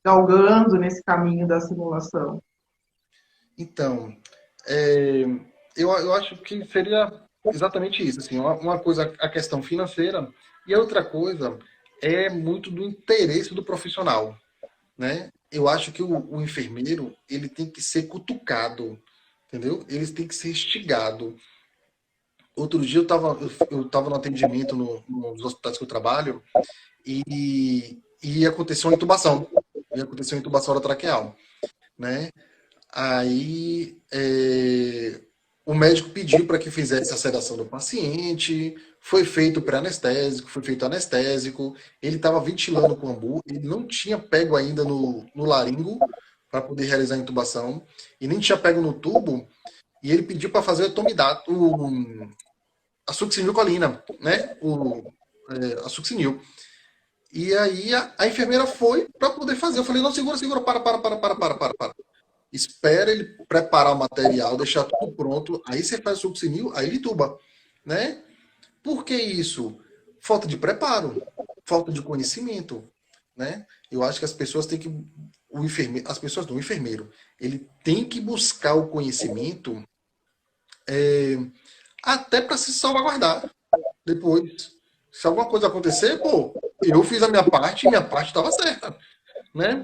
galgando nesse caminho da simulação? Então, é, eu acho que seria exatamente isso. Assim, uma coisa, a questão financeira, e a outra coisa é muito do interesse do profissional, né? Eu acho que o enfermeiro ele tem que ser cutucado, entendeu? Ele tem que ser instigado. Outro dia eu tava no atendimento nos hospitais que eu trabalho e aconteceu uma intubação. E aconteceu uma intubação orotraqueal, né? Aí o médico pediu para que fizesse a sedação do paciente, foi feito pré-anestésico, foi feito anestésico, ele estava ventilando com o ambu, ele não tinha pego ainda no laringo para poder realizar a intubação, e nem tinha pego no tubo, e ele pediu para fazer a succinilcolina, né? A succinil. E aí a enfermeira foi para poder fazer. Eu falei, não, segura, segura, para. Espera ele preparar o material, deixar tudo pronto, aí você faz o succinil, aí ele tuba, né? Por que isso? Falta de preparo, falta de conhecimento, né? Eu acho que as pessoas têm que o enfermeiro, as pessoas do enfermeiro, ele tem que buscar o conhecimento até para se salvaguardar depois. Se alguma coisa acontecer, pô, eu fiz a minha parte e minha parte estava certa, né?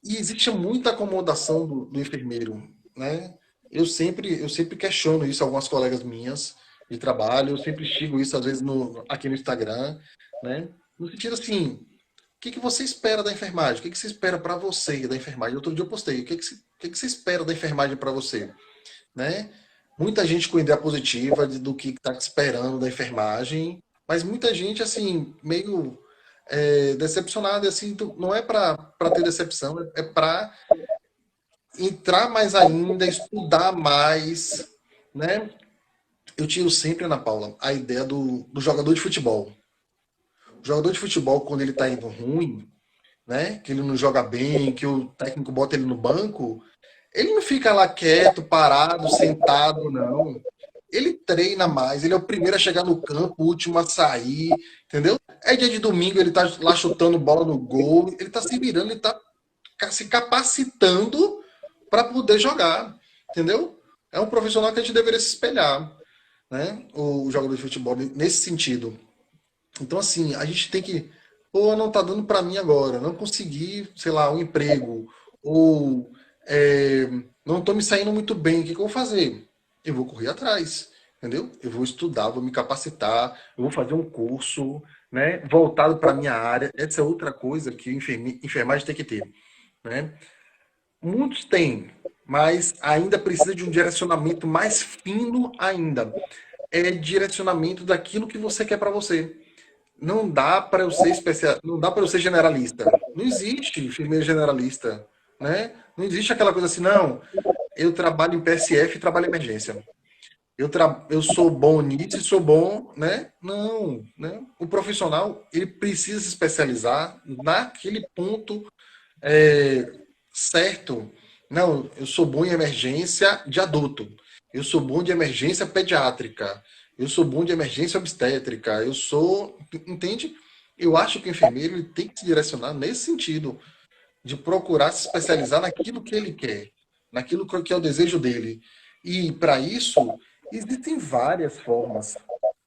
E existe muita acomodação do enfermeiro, né? Eu sempre questiono isso a algumas colegas minhas de trabalho, eu sempre instigo isso às vezes aqui no Instagram, né? No sentido assim, o que você espera da enfermagem? O que você espera para você da enfermagem? Outro dia eu postei, o que você espera da enfermagem para você, né? Muita gente com ideia positiva do que está esperando da enfermagem, mas muita gente assim meio decepcionada, assim, não é para ter decepção, é para entrar mais ainda, estudar mais, né? Eu tiro sempre, Ana Paula, a ideia do jogador de futebol. O jogador de futebol, quando ele está indo ruim, né? Que ele não joga bem, que o técnico bota ele no banco, ele não fica lá quieto, parado, sentado, não. Ele treina mais, ele é o primeiro a chegar no campo, o último a sair, entendeu? É dia de domingo, ele tá lá chutando bola no gol, ele tá se virando, ele tá se capacitando para poder jogar, entendeu? É um profissional que a gente deveria se espelhar, né? O jogador de futebol nesse sentido. Então, assim, a gente tem que, pô, não tá dando para mim agora, não consegui, sei lá, um emprego, ou não tô me saindo muito bem, o que eu vou fazer? Eu vou correr atrás, entendeu? Eu vou estudar, vou me capacitar, eu vou fazer um curso, né, voltado para minha área. Essa é outra coisa que enfermagem tem que ter, né? Muitos têm, mas ainda precisa de um direcionamento mais fino ainda. É direcionamento daquilo que você quer para você. Não dá para eu ser não dá para eu ser generalista. Não existe enfermeiro generalista, né? Não existe aquela coisa assim, não. Eu trabalho em PSF e trabalho em emergência. Eu sou bom nisso e sou bom, né? Não, né? O profissional ele precisa se especializar naquele ponto certo. Não, eu sou bom em emergência de adulto. Eu sou bom de emergência pediátrica. Eu sou bom de emergência obstétrica. Eu sou, entende? Eu acho que o enfermeiro ele tem que se direcionar nesse sentido de procurar se especializar naquilo que ele quer, naquilo que é o desejo dele. E para isso, existem várias formas,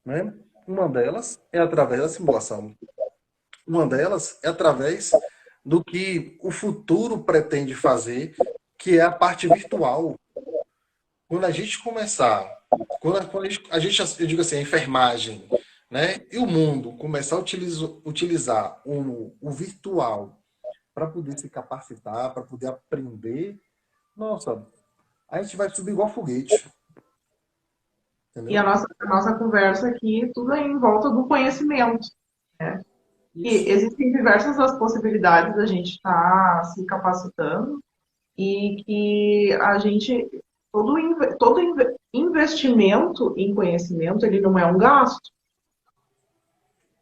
né? Uma delas é através da simulação. Uma delas é através do que o futuro pretende fazer, que é a parte virtual. Quando a gente começar, quando eu digo assim, a enfermagem, né? E o mundo começar a utilizar o virtual para poder se capacitar, para poder aprender, nossa, a gente vai subir igual foguete, E entendeu? a nossa conversa aqui, tudo é em volta do conhecimento, né? E Isso. existem diversas as possibilidades da gente estar se capacitando e que a gente, todo investimento em conhecimento, ele não é um gasto,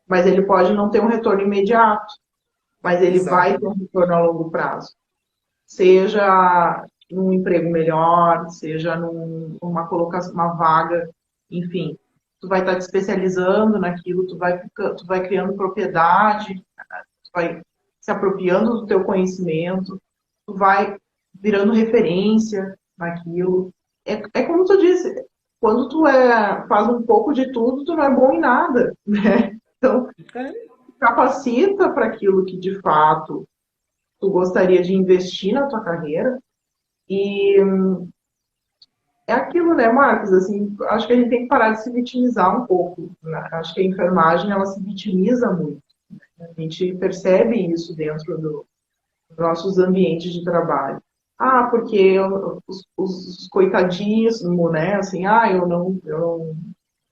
mas ele pode não ter um retorno imediato, mas ele vai ter Exato. um retorno a longo prazo. Seja num emprego melhor, seja numa colocação, uma vaga, enfim. Tu vai estar te especializando naquilo, tu vai criando propriedade, tu vai se apropriando do teu conhecimento, tu vai virando referência naquilo. É como tu disse, quando faz um pouco de tudo, tu não é bom em nada, né? Então, É, capacita para aquilo que de fato tu gostaria de investir na tua carreira. E é aquilo, né, Marcos? Assim, acho que a gente tem que parar de se vitimizar um pouco, né? Acho que a enfermagem ela se vitimiza muito. A gente percebe isso dentro dos nossos ambientes de trabalho. Ah, porque os coitadismo, né? Assim,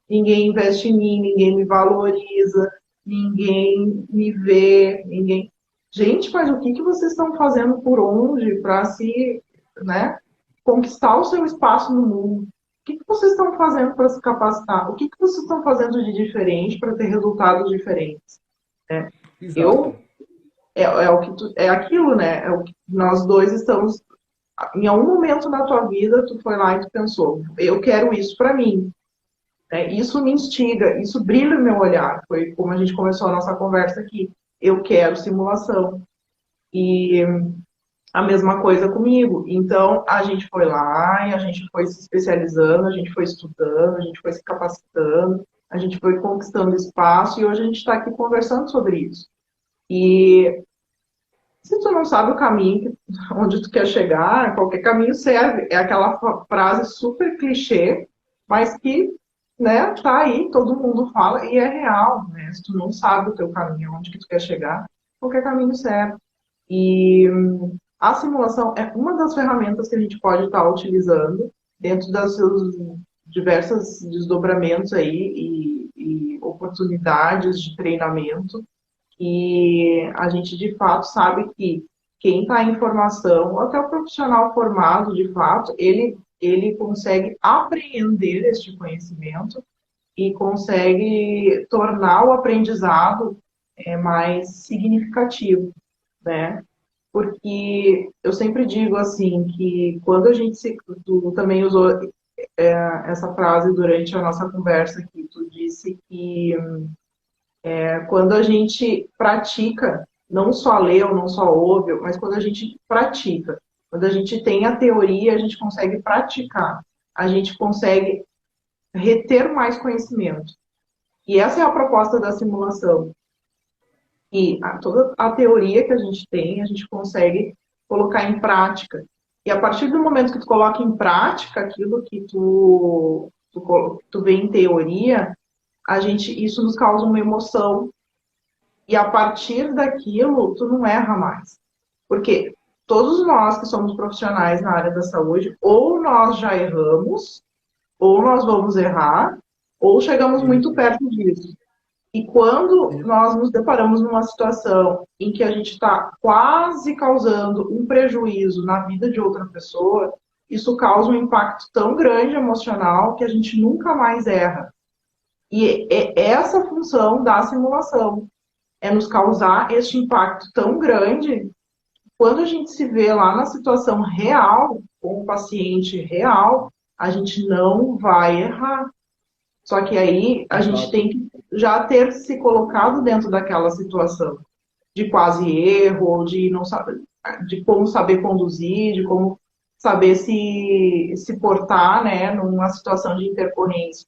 ninguém investe em mim, ninguém me valoriza, ninguém me vê, ninguém. Gente, mas o que que vocês estão fazendo por onde para se, né, conquistar o seu espaço no mundo? O que que vocês estão fazendo para se capacitar? O que que vocês estão fazendo de diferente para ter resultados diferentes? Né? exato. Eu é aquilo, né? É o que nós dois estamos. Em algum momento na tua vida, tu foi lá e tu pensou, eu quero isso para mim. Né? Isso me instiga, isso brilha o meu olhar. Foi como a gente começou a nossa conversa aqui. Eu quero simulação. E a mesma coisa comigo. Então, a gente foi lá e a gente foi se especializando, a gente foi estudando, a gente foi se capacitando, a gente foi conquistando espaço e hoje a gente está aqui conversando sobre isso. E se tu não sabe o caminho, onde tu quer chegar, qualquer caminho serve. É aquela frase super clichê, mas que, né, tá aí, todo mundo fala e é real, né? Se tu não sabe o teu caminho, onde que tu quer chegar, qualquer caminho serve. E a simulação é uma das ferramentas que a gente pode estar utilizando dentro das seus diversos desdobramentos aí e oportunidades de treinamento e a gente, de fato, sabe que quem está em formação, ou até o profissional formado, de fato, ele consegue apreender este conhecimento e consegue tornar o aprendizado mais significativo, né? Porque eu sempre digo assim que quando a gente tu também usou essa frase durante a nossa conversa aqui, tu disse que quando a gente pratica, não só lê ou não só ouve, mas quando a gente pratica, quando a gente tem a teoria, a gente consegue praticar, a gente consegue reter mais conhecimento. E essa é a proposta da simulação. E toda a teoria que a gente tem, a gente consegue colocar em prática. E a partir do momento que tu coloca em prática aquilo que tu vê em teoria, isso nos causa uma emoção. E a partir daquilo, tu não erra mais. Porque todos nós que somos profissionais na área da saúde, ou nós já erramos, ou nós vamos errar, ou chegamos muito Isso. perto disso. E quando nós nos deparamos numa situação em que a gente está quase causando um prejuízo na vida de outra pessoa, isso causa um impacto tão grande emocional que a gente nunca mais erra. E é essa a função da simulação, é nos causar este impacto tão grande, quando a gente se vê lá na situação real, com o paciente real, a gente não vai errar. Só que aí a gente Exato. tem que já ter se colocado dentro daquela situação de quase erro, ou de não saber, de como saber conduzir, de como saber se portar, né, numa situação de intercorrência.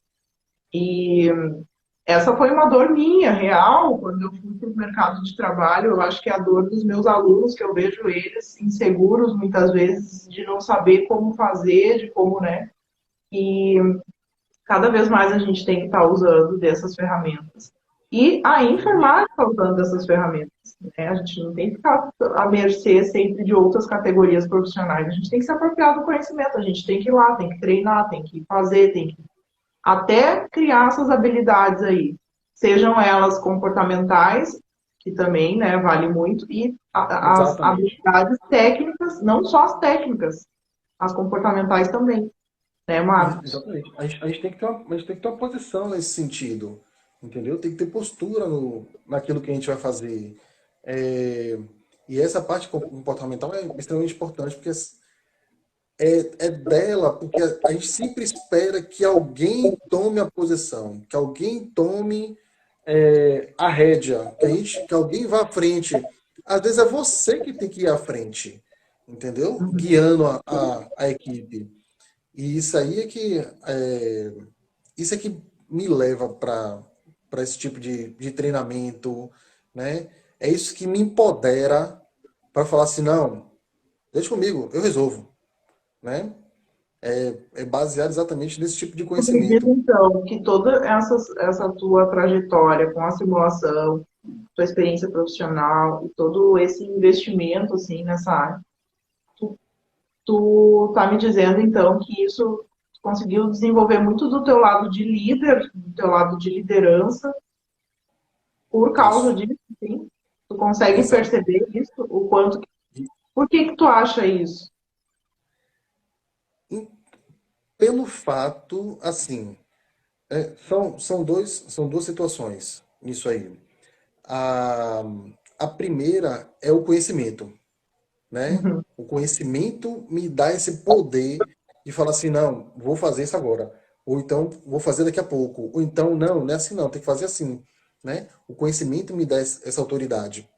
E essa foi uma dor minha, real, quando eu fui para o mercado de trabalho. Eu acho que é a dor dos meus alunos, que eu vejo eles inseguros, muitas vezes, de não saber como fazer, de como, né? E cada vez mais a gente tem que estar usando dessas ferramentas. E a enfermagem está usando dessas ferramentas, né? A gente não tem que ficar à mercê sempre de outras categorias profissionais. A gente tem que se apropriar do conhecimento, a gente tem que ir lá, tem que treinar, tem que fazer, tem que até criar essas habilidades aí. Sejam elas comportamentais, que também, né, vale muito, e as Exatamente. habilidades técnicas, não só as técnicas, as comportamentais também, né, Marcos? Exatamente. A gente tem que ter a gente tem que ter uma posição nesse sentido, entendeu? Tem que ter postura naquilo que a gente vai fazer. É, e essa parte comportamental é extremamente importante, porque é dela, porque a gente sempre espera que alguém tome a posição, que alguém tome a rédea, que alguém vá à frente. Às vezes é você que tem que ir à frente, entendeu? Guiando a equipe. E isso é que me leva para esse tipo de treinamento, né? É isso que me empodera para falar assim, não, deixa comigo, eu resolvo, né? É baseado exatamente nesse tipo de Eu acredito, conhecimento. então, que toda essa tua trajetória com a simulação, tua experiência profissional e todo esse investimento, assim, nessa área, tu tá me dizendo, então, que isso conseguiu desenvolver muito do teu lado de líder, do teu lado de liderança, por causa Isso. disso, sim? Tu consegue Exato. perceber isso? O quanto... Por que tu acha isso? E pelo fato, assim, são duas situações nisso aí. A, a primeira é o conhecimento, né? Uhum. O conhecimento me dá esse poder de falar assim, não, vou fazer isso agora. Ou então, vou fazer daqui a pouco. Ou então, não, não é assim não, tem que fazer assim, né? O conhecimento me dá essa autoridade.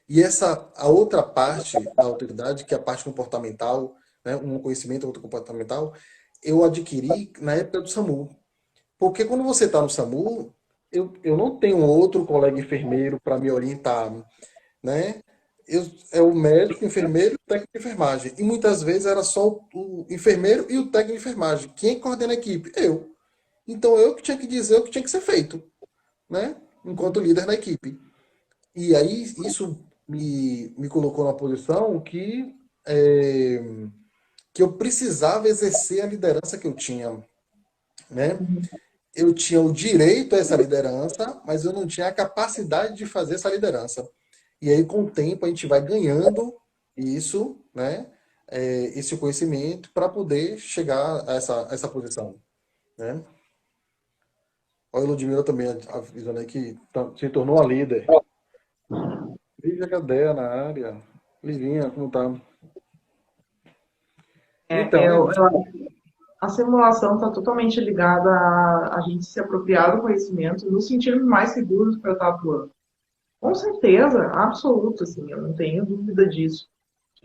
E a outra parte da autoridade, que é a parte comportamental, né? Um conhecimento, outro comportamental, eu adquiri na época do SAMU. Porque quando você está no SAMU, eu não tenho outro colega enfermeiro para me orientar, né? É o médico, o enfermeiro e o técnico de enfermagem. E muitas vezes era só o enfermeiro e o técnico de enfermagem. Quem coordena a equipe? Eu. Então eu que tinha que dizer o que tinha que ser feito, né? Enquanto líder da equipe. E aí isso me colocou na posição é, que eu precisava exercer a liderança que eu tinha, né? Eu tinha o direito a essa liderança, mas eu não tinha a capacidade de fazer essa liderança. E aí, com o tempo, a gente vai ganhando isso, né? Esse conhecimento para poder chegar a essa posição, né? Olha, a Ludmilla também avisando aí que se tornou a líder. Lívia Gadeia na área. Livinha, como tá? É, Então, é eu, isso. eu A simulação está totalmente ligada a gente se apropriar do conhecimento, nos sentirmos mais seguros para estar atuando. Com certeza, absoluta, assim, eu não tenho dúvida disso.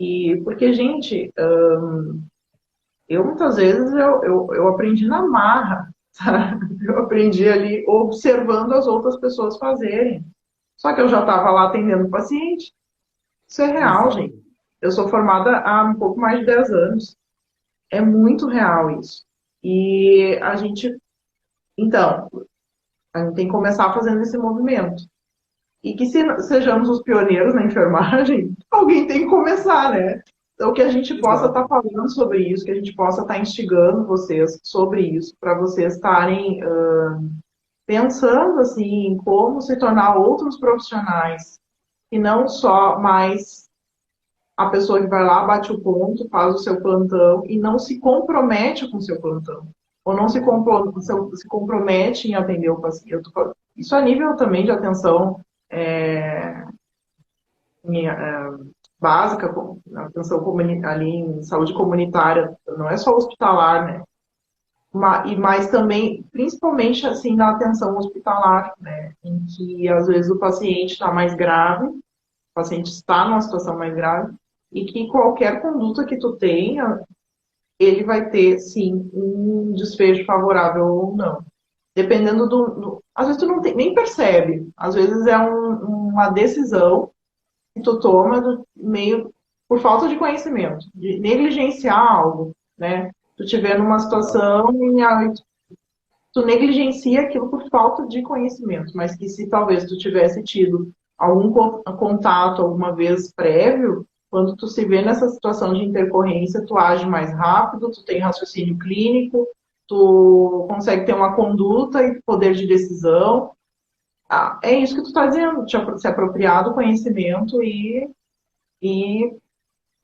E porque, gente, eu muitas vezes eu aprendi na marra, sabe? Eu aprendi ali observando as outras pessoas fazerem. Só que eu já estava lá atendendo o paciente. Isso é real, gente. Exato. Eu sou formada há um pouco mais de 10 anos. É muito real isso. E a gente, então, a gente tem que começar fazendo esse movimento. E que se sejamos os pioneiros na enfermagem, alguém tem que começar, né? Então, que a gente possa estar Exato. falando sobre isso, que a gente possa estar instigando vocês sobre isso, para vocês estarem pensando assim, em como se tornar outros profissionais, e não só mais a pessoa que vai lá, bate o ponto, faz o seu plantão e não se compromete com o seu plantão. Ou não se compromete em atender o paciente. Isso a nível também de atenção é, básica, atenção ali em saúde comunitária, não é só hospitalar, né? Mas também, principalmente assim, na atenção hospitalar, né? Em que às vezes o paciente está mais grave, o paciente está numa situação mais grave, e que qualquer conduta que tu tenha, ele vai ter, sim, um desfecho favorável ou não. Dependendo às vezes tu não nem percebe. Às vezes é uma decisão que tu toma meio por falta de conhecimento, de negligenciar algo, né? Tu tiver numa situação e aí tu negligencia aquilo por falta de conhecimento, mas que se talvez tu tivesse tido algum contato alguma vez prévio, quando tu se vê nessa situação de intercorrência, tu age mais rápido, tu tem raciocínio clínico, tu consegue ter uma conduta e poder de decisão. Ah, é isso que tu está dizendo, se apropriar do conhecimento e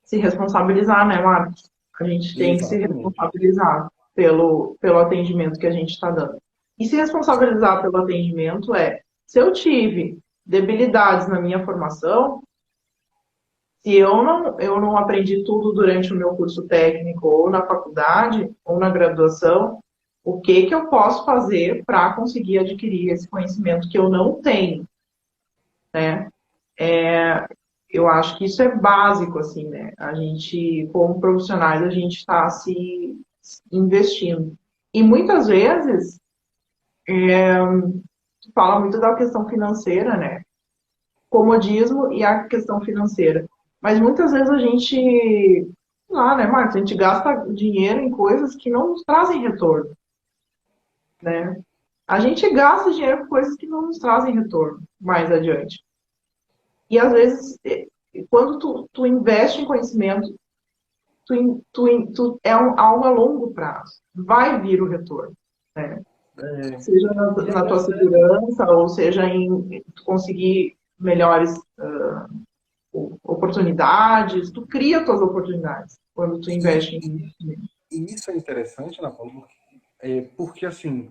se responsabilizar, né, Marcos? A gente tem que se Exatamente. responsabilizar pelo atendimento que a gente está dando. E se responsabilizar pelo atendimento se eu tive debilidades na minha formação, se eu não aprendi tudo durante o meu curso técnico, ou na faculdade, ou na graduação, o que eu posso fazer para conseguir adquirir esse conhecimento que eu não tenho, né? Eu acho que isso é básico, assim, né? A gente, como profissionais, a gente está se investindo. E muitas vezes, tu fala muito da questão financeira, né? Comodismo e a questão financeira. Mas muitas vezes a gente, sei lá, né, Marcos? A gente gasta dinheiro em coisas que não nos trazem retorno, né? A gente gasta dinheiro com coisas que não nos trazem retorno mais adiante. E às vezes, quando tu investe em conhecimento, algo a longo prazo. Vai vir o retorno, né? É, Seja e na aí, tua até, segurança, ou seja em tu conseguir melhores oportunidades. Tu cria tuas oportunidades quando tu e, investe em. e isso é interessante, Ana Paula, porque assim,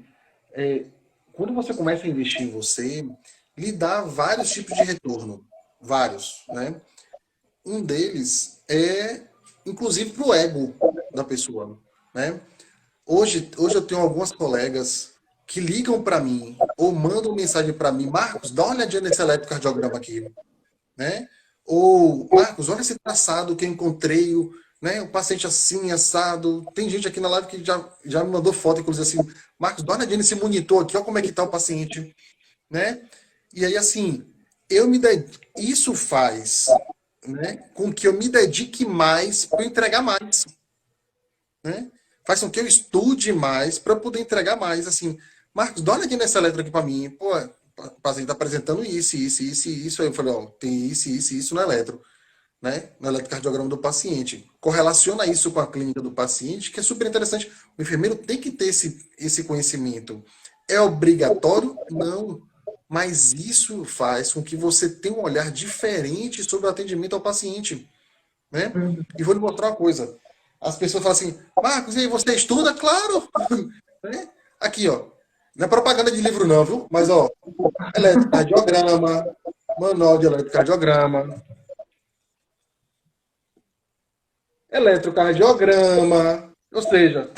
é, quando você começa a investir em você, lhe dá vários tipos de retorno. Vários, né? Um deles é, inclusive, para o ego da pessoa, né? Hoje eu tenho algumas colegas que ligam para mim ou mandam mensagem para mim, Marcos, dá uma olhadinha nesse eletrocardiograma aqui, né? Ou, Marcos, olha esse traçado que eu encontrei, né? O paciente assim, assado. Tem gente aqui na live que já me mandou foto, inclusive assim, Marcos, dá uma olhadinha nesse monitor aqui, olha como é que tá o paciente, né? E aí, assim, isso faz, né, com que eu me dedique mais para entregar mais, né? Faz com que eu estude mais para poder entregar mais. Assim, Marcos, dá uma olhadinha nessa letra aqui para mim. Pô, o paciente está apresentando isso, isso, isso e isso. Aí eu falei, ó, tem isso, isso e isso no eletro, né? No eletrocardiograma do paciente. Correlaciona isso com a clínica do paciente, que é super interessante. O enfermeiro tem que ter esse conhecimento. É obrigatório? Não. Mas isso faz com que você tenha um olhar diferente sobre o atendimento ao paciente, né? E vou lhe mostrar uma coisa. As pessoas falam assim, Marcos, e aí você estuda? Claro! Né? Aqui, ó. Não é propaganda de livro não, viu? Mas, ó, eletrocardiograma, manual de eletrocardiograma, eletrocardiograma, ou seja,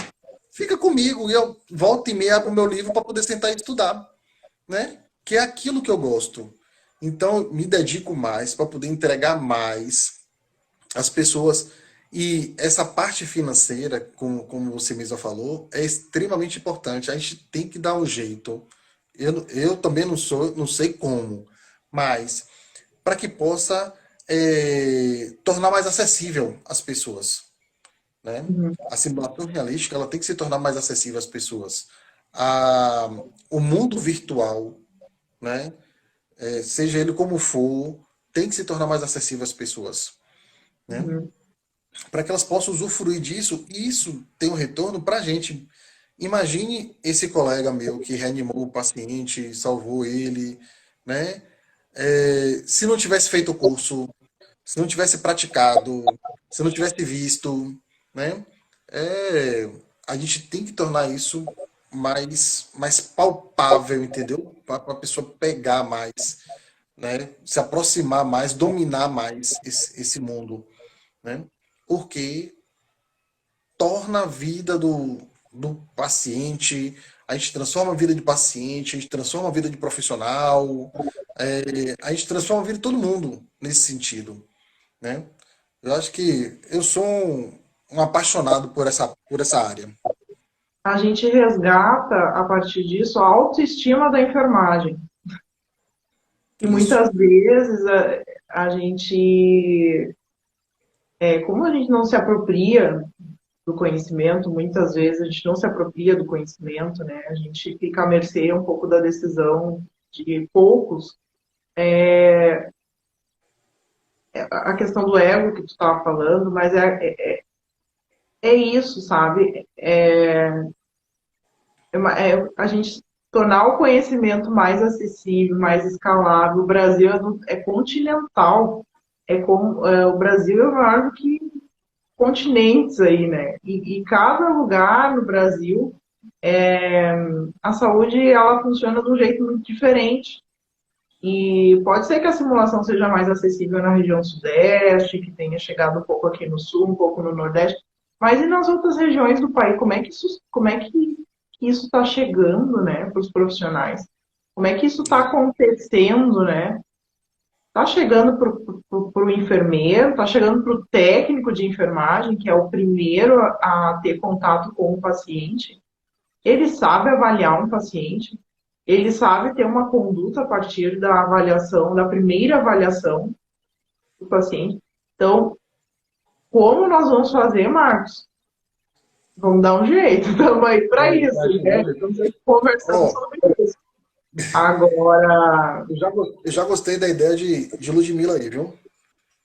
fica comigo e eu volto e meia para o meu livro para poder sentar e estudar, né? Que é aquilo que eu gosto. Então, me dedico mais para poder entregar mais às pessoas. E essa parte financeira, como você mesma falou, é extremamente importante. A gente tem que dar um jeito. Eu também não sei como, mas para que possa tornar mais acessível às pessoas, né? A simulação realística ela tem que se tornar mais acessível às pessoas. O mundo virtual, né? Seja ele como for, tem que se tornar mais acessível às pessoas, né? Para que elas possam usufruir disso, e isso tem um retorno para a gente. Imagine esse colega meu que reanimou o paciente, salvou ele, né? Se não tivesse feito o curso, se não tivesse praticado, se não tivesse visto, né? A gente tem que tornar isso mais palpável, entendeu? Para a pessoa pegar mais, né? Se aproximar mais, dominar mais esse mundo, né? Porque torna a vida do paciente, a gente transforma a vida de paciente, a gente transforma a vida de profissional, a gente transforma a vida de todo mundo nesse sentido, né? Eu acho que eu sou um apaixonado por essa área. A gente resgata, a partir disso, a autoestima da enfermagem. E Isso. muitas vezes a gente, como a gente não se apropria do conhecimento, muitas vezes a gente não se apropria do conhecimento, né? A gente fica à mercê um pouco da decisão de poucos. A questão do ego que tu estava falando, mas é isso, sabe? A gente tornar o conhecimento mais acessível, mais escalável. O Brasil é continental. O Brasil é maior do que continentes aí, né? E cada lugar no Brasil, a saúde ela funciona de um jeito muito diferente. E pode ser que a simulação seja mais acessível na região sudeste, que tenha chegado um pouco aqui no sul, um pouco no nordeste, mas e nas outras regiões do país, como é que isso está chegando, né, para os profissionais? Como é que isso está acontecendo, né? Está chegando para o enfermeiro, está chegando para o técnico de enfermagem, que é o primeiro a ter contato com o paciente. Ele sabe avaliar um paciente, ele sabe ter uma conduta a partir da avaliação, da primeira avaliação do paciente. Então, como nós vamos fazer, Marcos? Vamos dar um jeito, estamos aí para isso, né? Estamos conversando sobre isso. Agora. Eu já gostei da ideia de Ludmilla aí, viu?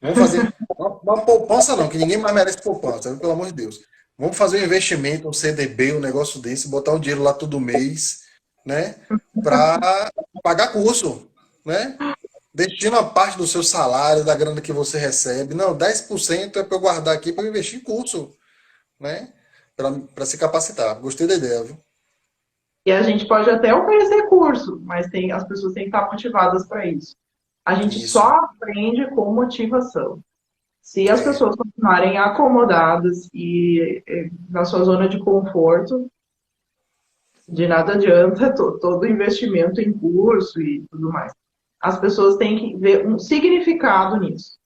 Vamos fazer uma poupança, não, que ninguém mais merece poupança, pelo amor de Deus. Vamos fazer um investimento, um CDB, um negócio desse, botar o dinheiro lá todo mês, né? Para pagar curso, né? Destina uma parte do seu salário, da grana que você recebe. Não, 10% é para eu guardar aqui para investir em curso, né? Para se capacitar. Gostei da ideia, viu? E a gente pode até oferecer curso, mas as pessoas têm que estar motivadas para isso. A gente Isso. só aprende com motivação. Se as É. pessoas continuarem acomodadas e na sua zona de conforto, de nada adianta todo investimento em curso e tudo mais. As pessoas têm que ver um significado nisso.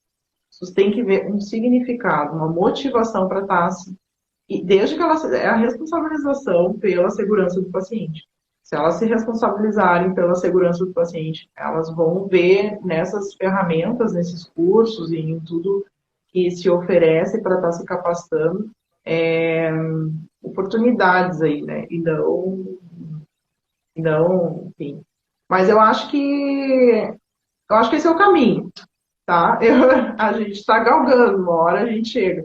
As pessoas têm que ver um significado, uma motivação para estar assim. E desde que é a responsabilização pela segurança do paciente. Se elas se responsabilizarem pela segurança do paciente, elas vão ver nessas ferramentas, nesses cursos e em tudo que se oferece para estar se capacitando, oportunidades aí, né? Enfim. Mas eu acho que esse é o caminho, tá? A gente está galgando, uma hora a gente chega.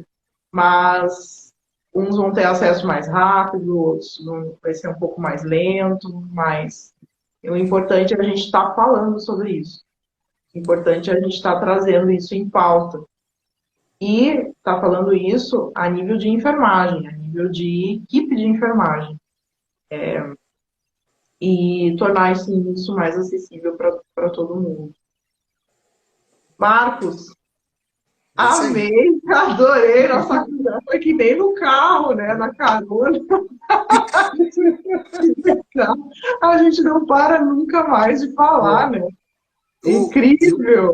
Mas uns vão ter acesso mais rápido, outros vai ser um pouco mais lento, mas o importante é a gente estar falando sobre isso. O importante é a gente estar trazendo isso em pauta. E estar falando isso a nível de enfermagem, a nível de equipe de enfermagem. E tornar isso mais acessível para todo mundo. Marcos, É isso aí. amei, adorei nossa conversa. Foi que nem no carro, né? Na carona. A gente não para nunca mais de falar, né? Incrível.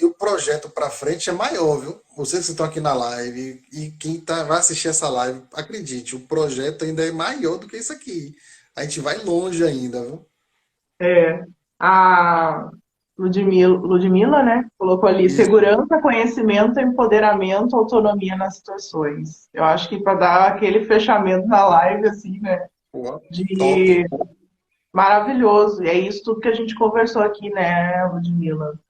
E o projeto para frente é maior, viu? Vocês que estão aqui na live e quem vai assistir essa live, acredite, o projeto ainda é maior do que isso aqui. A gente vai longe ainda, viu? A Ludmilla, né? Colocou ali Isso. segurança, conhecimento, empoderamento, autonomia nas situações. Eu acho que para dar aquele fechamento na live, assim, né? Pô, De top. maravilhoso. E é isso tudo que a gente conversou aqui, né, Ludmilla?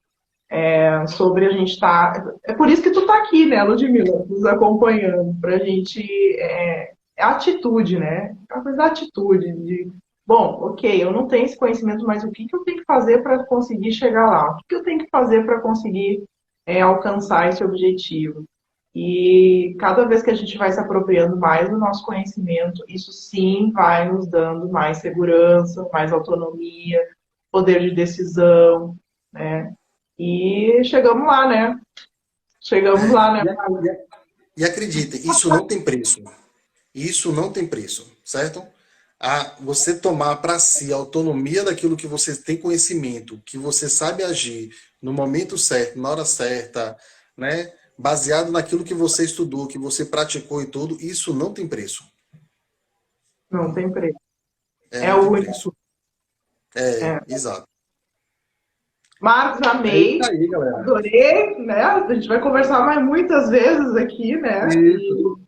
Sobre a gente estar. É por isso que tu tá aqui, né, Ludmilla, nos acompanhando, pra gente. É atitude, né? É uma coisa da atitude, de. Bom, ok, eu não tenho esse conhecimento, mas o que eu tenho que fazer para conseguir chegar lá? O que eu tenho que fazer para conseguir alcançar esse objetivo? E cada vez que a gente vai se apropriando mais do nosso conhecimento, isso sim vai nos dando mais segurança, mais autonomia, poder de decisão, né? E chegamos lá, né? Chegamos lá, né? E acreditem, isso não tem preço. Isso não tem preço, certo? Você tomar para si a autonomia daquilo que você tem conhecimento, que você sabe agir no momento certo, na hora certa, né? baseado naquilo que você estudou, que você praticou e tudo, isso não tem preço. Não tem preço. Não O tem único. preço. Exato. Marcos, É isso amei. aí, galera. Adorei, né? A gente vai conversar mais muitas vezes aqui, né? E Isso.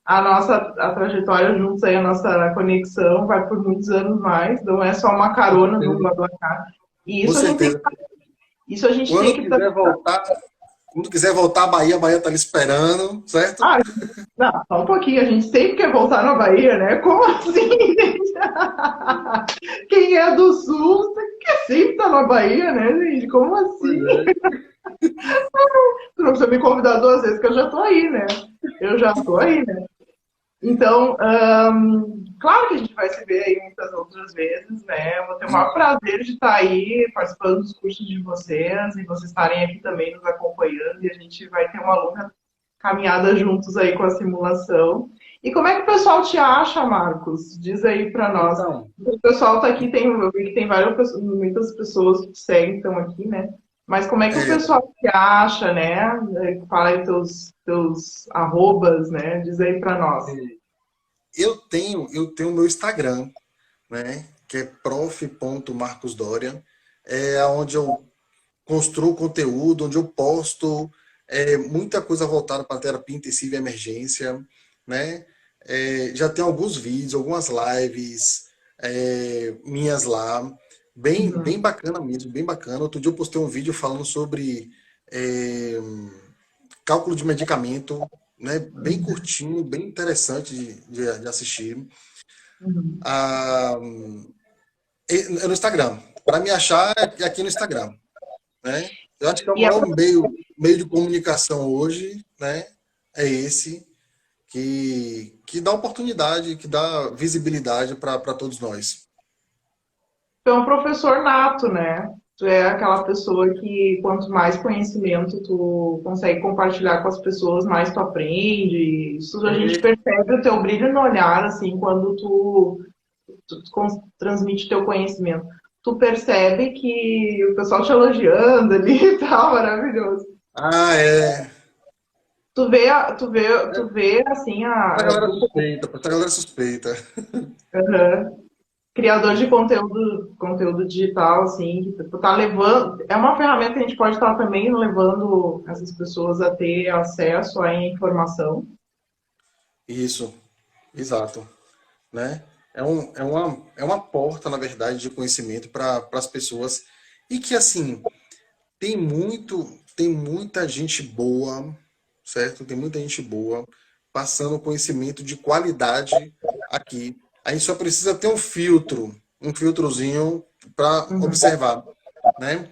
a trajetória juntos aí, a nossa conexão vai por muitos anos mais, não é só uma carona no BlaBlaCar. E Com isso a gente tem certeza. que, isso a gente tem Quando que quiser voltar, quando quiser voltar à Bahia, a Bahia tá lhe esperando, certo? Ah, não, só um pouquinho, a gente sempre quer voltar na Bahia, né? Como assim, gente? Quem é do Sul quer sempre estar na Bahia, né, gente? Como Pois assim? é. Tu não precisa me convidar 2 vezes que eu já tô aí, né? Eu já tô aí, né? Então, claro que a gente vai se ver aí muitas outras vezes, né? Eu vou ter o maior prazer de estar aí participando dos cursos de vocês e vocês estarem aqui também nos acompanhando e a gente vai ter uma longa caminhada juntos aí com a simulação. E como é que o pessoal te acha, Marcos? Diz aí para nós. Então, O pessoal tá aqui, eu vi que tem muitas pessoas que seguem, estão aqui, né? Mas como é que o É, pessoal te acha, né? Fala aí teus arrobas, né? Diz aí para nós. eu tenho o meu Instagram, né? Que é prof.marcosdoria. É onde eu construo conteúdo, onde eu posto muita coisa voltada para terapia intensiva e emergência, né? Já tem alguns vídeos, algumas lives minhas lá, bem bacana mesmo, bem bacana. Outro dia eu postei um vídeo falando sobre é, cálculo de medicamento, né? Bem curtinho, bem interessante de assistir. Ah, é no Instagram. Para me achar é aqui no Instagram, né? Eu acho que é o E a maior meio de comunicação hoje, né? É esse que dá oportunidade, que dá visibilidade para todos nós. Tu é um professor nato, né? Tu é aquela pessoa que quanto mais conhecimento tu consegue compartilhar com as pessoas, mais tu aprende. Isso a gente percebe o teu brilho no olhar, assim, quando tu transmite teu conhecimento. Tu percebe que o pessoal te elogiando ali e tal, maravilhoso. Ah, é. Tu vê assim, Essa galera suspeita, essa galera suspeita. criador de conteúdo digital, assim, que tu tá levando. É uma ferramenta que a gente pode estar também levando essas pessoas a ter acesso à informação. Isso, exato, né? É uma porta, na verdade, de conhecimento para as pessoas e que, assim, tem muita gente boa, certo? Tem muita gente boa passando conhecimento de qualidade aqui. A gente só precisa ter um filtrozinho para observar, né?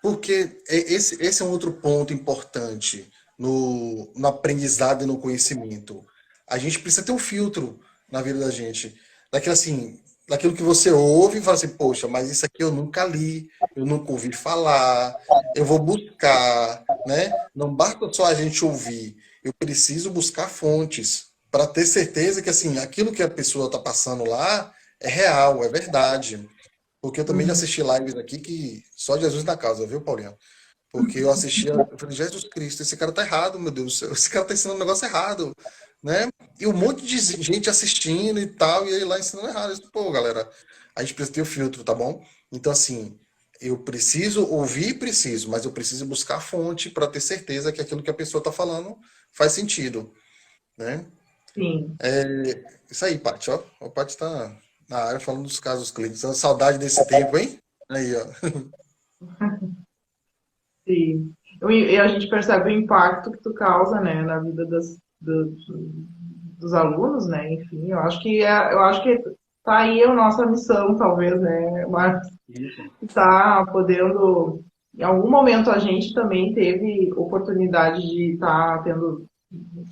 Porque esse é um outro ponto importante no aprendizado e no conhecimento. A gente precisa ter um filtro na vida da gente. Daquilo assim, daquilo que você ouve e fala assim, poxa, mas isso aqui eu nunca li, eu nunca ouvi falar, eu vou buscar, né? Não basta só a gente ouvir, eu preciso buscar fontes para ter certeza que assim, aquilo que a pessoa está passando lá é real, é verdade. Porque eu também já assisti lives aqui que só Jesus na causa, viu, Paulinho? Porque eu assistia, eu falei, Jesus Cristo, esse cara tá errado, meu Deus do céu, esse cara tá ensinando um negócio errado, né? E um monte de gente assistindo e tal, e ele lá ensinando errado. Eu disse, pô, galera, a gente precisa ter o filtro, tá bom? Então, assim, eu preciso ouvir, preciso, mas eu preciso buscar a fonte para ter certeza que aquilo que a pessoa tá falando faz sentido, né? Sim, Isso aí, Paty, ó. O Paty tá na área falando dos casos clínicos. Saudade desse tempo, hein? Aí, ó. sim. E a gente percebe o impacto que tu causa, né, na vida dos alunos, né? Enfim, eu acho que tá aí a nossa missão, talvez, né? Mas tá podendo. Em algum momento a gente também teve oportunidade de estar tendo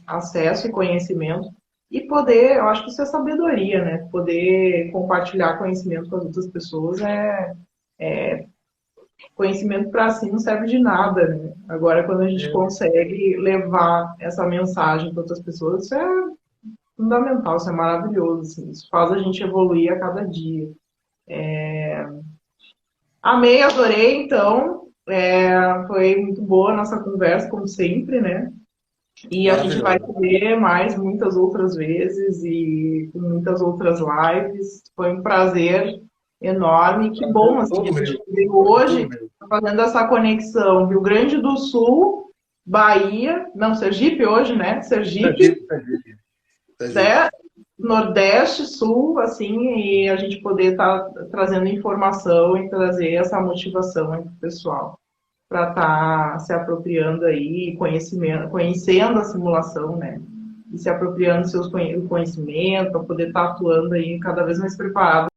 acesso e conhecimento e poder, eu acho que isso é sabedoria, né? Poder compartilhar conhecimento com as outras pessoas conhecimento para si não serve de nada, né? Agora, quando a gente consegue levar essa mensagem para outras pessoas, isso é fundamental, isso é maravilhoso, assim, isso faz a gente evoluir a cada dia. Amei, adorei, então. Foi muito boa a nossa conversa, como sempre, né? E a gente vai Maravilhoso. se ver mais muitas outras vezes e com muitas outras lives. Foi um prazer enorme. Que Prazer bom, é assim, todo a gente meu. ver É todo hoje meu. fazendo essa conexão. Rio Grande do Sul, Bahia, não, Sergipe hoje, né? Sergipe, Sergipe, Sergipe. Sergipe. né? Nordeste, Sul, assim, e a gente poder estar trazendo informação e trazer essa motivação para o pessoal para estar se apropriando aí, conhecimento, conhecendo a simulação, né? E se apropriando do seu conhecimento, para poder estar atuando aí cada vez mais preparado